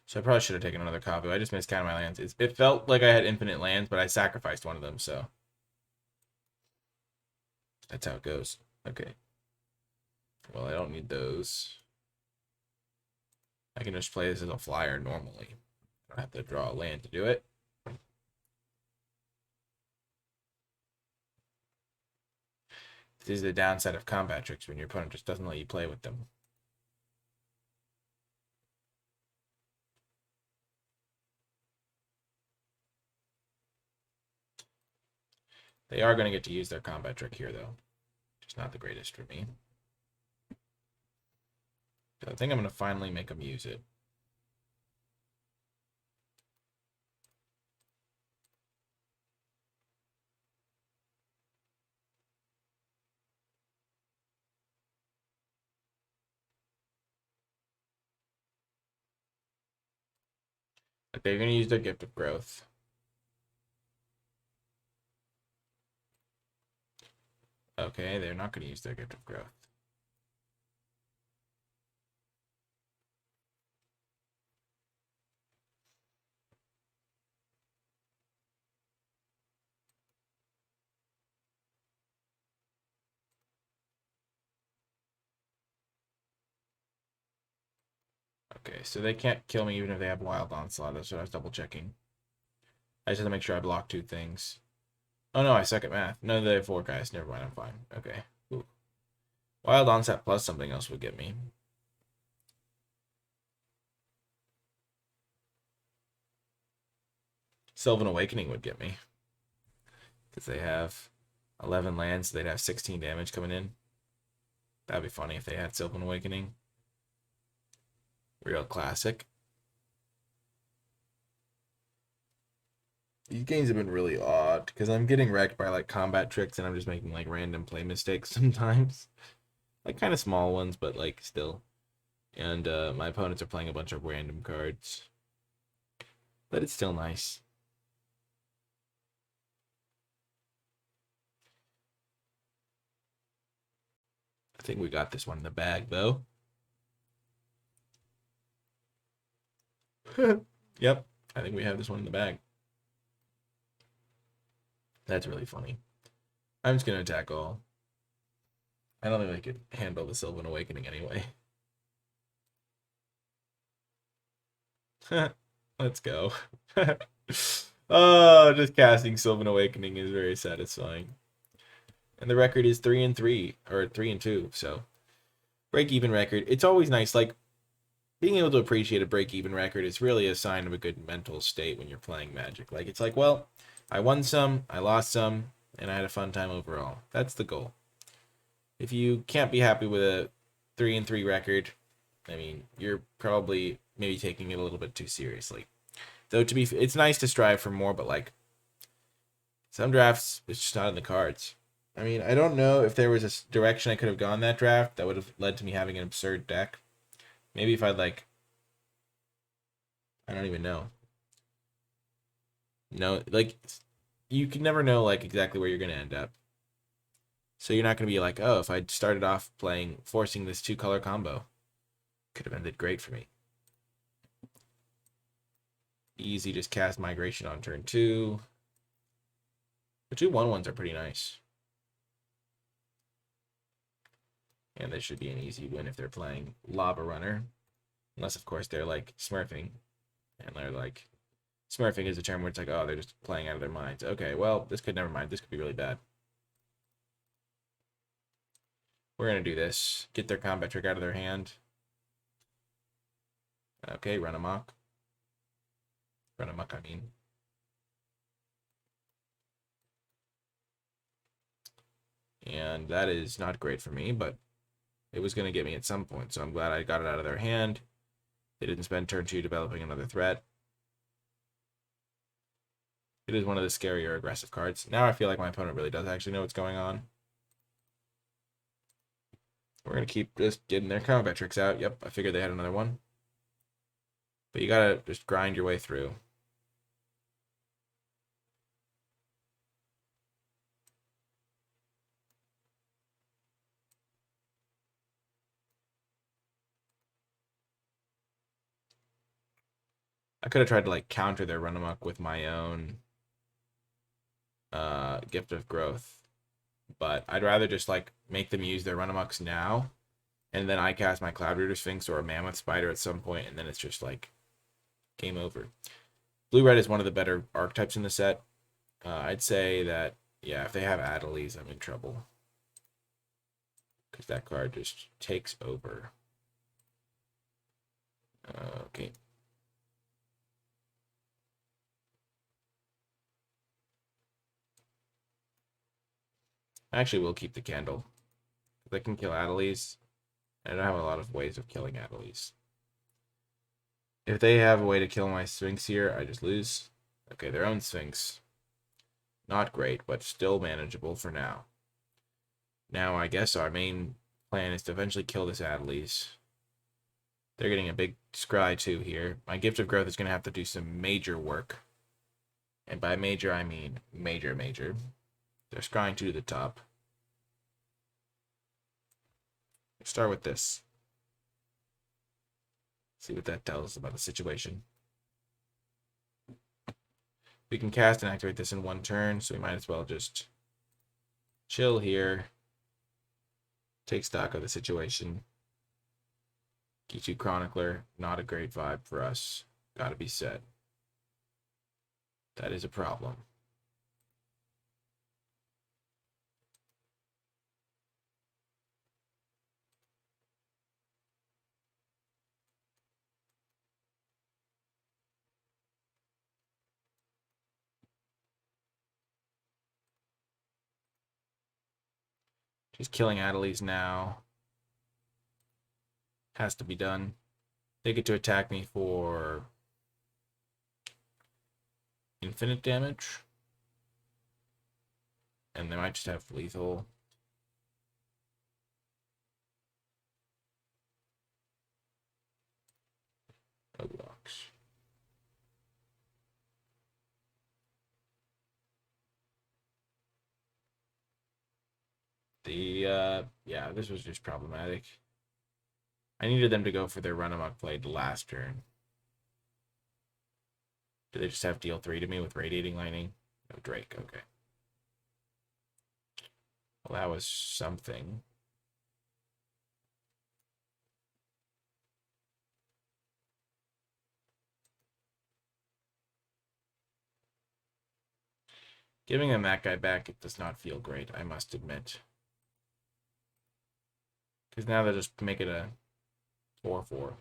So I probably should have taken another Kavu. I just miscounted my lands. It felt like I had infinite lands, but I sacrificed one of them, so that's how it goes. Okay. Well, I don't need those. I can just play this as a flyer normally. I don't have to draw a land to do it. This is the downside of combat tricks when your opponent just doesn't let you play with them. They are going to get to use their combat trick here, though. Just not the greatest for me. So I think I'm going to finally make them use it. Like, they're going to use their Gift of Growth. Okay, they're not going to use their Gift of Growth. Okay, so they can't kill me even if they have Wild Onslaught. That's what I was double checking. I just have to make sure I block 2 things. Oh no, I suck at math. No, they have 4 guys. Never mind, I'm fine. Okay. Ooh. Wild Onset plus something else would get me. Sylvan Awakening would get me. Because they have 11 lands, so they'd have 16 damage coming in. That'd be funny if they had Sylvan Awakening. Real classic. These games have been really odd because I'm getting wrecked by like combat tricks and I'm just making like random play mistakes sometimes. Like kind of small ones, but like still. And my opponents are playing a bunch of random cards. But it's still nice. I think we got this one in the bag, though. Yep, I think we have this one in the bag. That's really funny. I'm just going to attack all. I don't think I could handle the Sylvan Awakening anyway. Let's go. Oh, just casting Sylvan Awakening is very satisfying. And the record is 3-3, or 3-2, so break-even record. It's always nice, like, being able to appreciate a break-even record is really a sign of a good mental state when you're playing Magic. Like, it's like, well, I won some, I lost some, and I had a fun time overall. That's the goal. If you can't be happy with a 3-3 record, I mean, you're probably maybe taking it a little bit too seriously. Though it's nice to strive for more, but like some drafts, it's just not in the cards. I mean, I don't know if there was a direction I could have gone that draft that would have led to me having an absurd deck. Maybe if I'd like, I don't even know. No, like you can never know like exactly where you're gonna end up. So you're not gonna be like, oh, if I'd started off forcing this 2-color combo, could have ended great for me. Easy, just cast Migration on turn 2. The 2 1/1s are pretty nice. And this should be an easy win if they're playing Lava Runner. Unless, of course, they're like smurfing. And they're like, smurfing is a term where it's like, oh, they're just playing out of their minds. Okay, well, never mind. This could be really bad. We're going to do this. Get their combat trick out of their hand. Okay, run amok. Run amok, I mean. And that is not great for me, but it was going to get me at some point, so I'm glad I got it out of their hand. They didn't spend turn 2 developing another threat. It is one of the scarier aggressive cards. Now I feel like my opponent really does actually know what's going on. We're going to keep just getting their combat tricks out. Yep, I figured they had another one. But you got to just grind your way through. I could have tried to like counter their run amok with my own Gift of Growth. But I'd rather just like make them use their run amoks now. And then I cast my Cloud Rooter Sphinx or a Mammoth Spider at some point, and then it's just like game over. Blue-red is one of the better archetypes in the set. I'd say that, yeah, if they have Adelies, I'm in trouble. Because that card just takes over. Okay. Actually, we'll keep the candle. They can kill Adelies. I don't have a lot of ways of killing Adelies. If they have a way to kill my Sphinx here, I just lose. Okay, their own Sphinx. Not great, but still manageable for now. Now, I guess our main plan is to eventually kill this Adelies. They're getting a big scry too here. My Gift of Growth is going to have to do some major work. And by major, I mean major, major. They're scrying 2 to the top. Let's start with this. See what that tells us about the situation. We can cast and activate this in 1 turn, so we might as well just chill here. Take stock of the situation. Kichu Chronicler, not a great vibe for us. Gotta be said. That is a problem. Just killing Adelies now. Has to be done. They get to attack me for infinite damage. And they might just have lethal. No blocks. Yeah, this was just problematic. I needed them to go for their run amok play the last turn. Do they just have deal 3 to me with Radiating Lightning? No, Drake, okay. Well, that was something. Giving him that guy back, it does not feel great, I must admit. Because now they'll just make it a 4-4.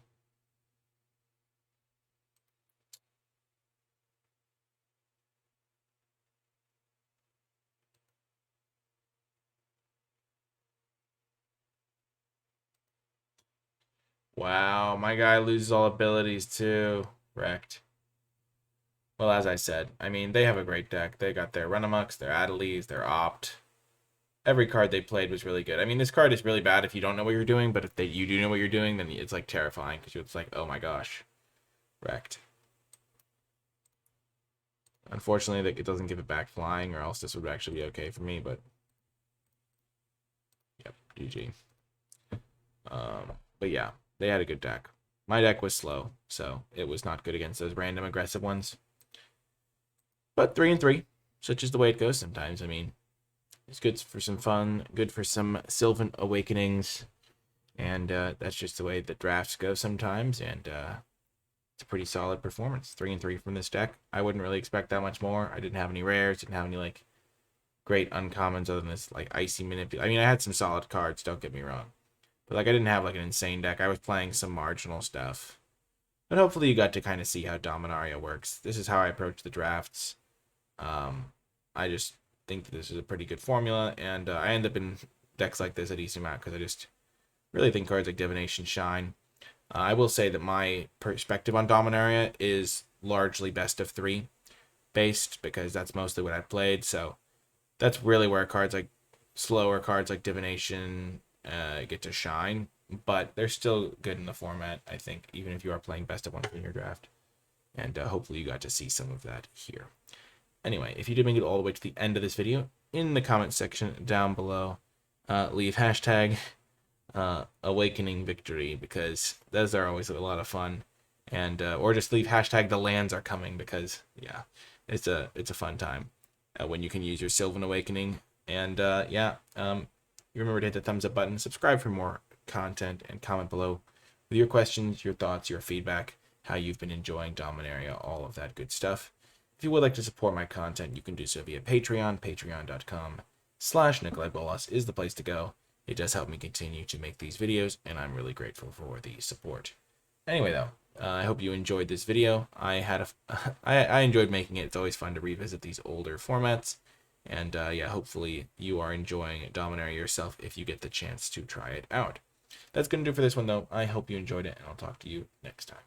Wow, my guy loses all abilities too. Wrecked. Well, as I said, I mean, they have a great deck. They got their Runamucks, their Adelies, their Opt. Every card they played was really good. I mean, this card is really bad if you don't know what you're doing, but if you do know what you're doing, then it's like terrifying because it's like, oh my gosh, wrecked. Unfortunately, it doesn't give it back flying, or else this would actually be okay for me. But yep, GG. But yeah, they had a good deck. My deck was slow, so it was not good against those random aggressive ones. But 3-3, such is the way it goes sometimes. I mean, it's good for some fun, good for some Sylvan Awakenings, and that's just the way the drafts go sometimes, and it's a pretty solid performance. 3-3 from this deck. I wouldn't really expect that much more. I didn't have any rares, didn't have any, like, great uncommons other than this, like, Icy Manipulation. I mean, I had some solid cards, don't get me wrong. But, like, I didn't have, like, an insane deck. I was playing some marginal stuff. But hopefully you got to kind of see how Dominaria works. This is how I approach the drafts. I just think that this is a pretty good formula, and I end up in decks like this at easy amount because I just really think cards like Divination shine. I will say that my perspective on Dominaria is largely best of 3 based, because that's mostly what I've played, so that's really where cards like slower cards like Divination get to shine, but they're still good in the format, I think, even if you are playing best of 1 in your draft, and hopefully you got to see some of that here. Anyway, if you did make it all the way to the end of this video, in the comment section down below, leave hashtag awakening victory, because those are always a lot of fun, and or just leave hashtag the lands are coming, because yeah, it's a fun time when you can use your Sylvan Awakening. And yeah, you remember to hit the thumbs up button, subscribe for more content, and comment below with your questions, your thoughts, your feedback, how you've been enjoying Dominaria, all of that good stuff. If you would like to support my content, you can do so via Patreon. Patreon.com/NicolaiBolas is the place to go. It does help me continue to make these videos, and I'm really grateful for the support. Anyway, though, I hope you enjoyed this video. I enjoyed making it. It's always fun to revisit these older formats. And yeah, hopefully you are enjoying Dominaria yourself if you get the chance to try it out. That's going to do it for this one, though. I hope you enjoyed it, and I'll talk to you next time.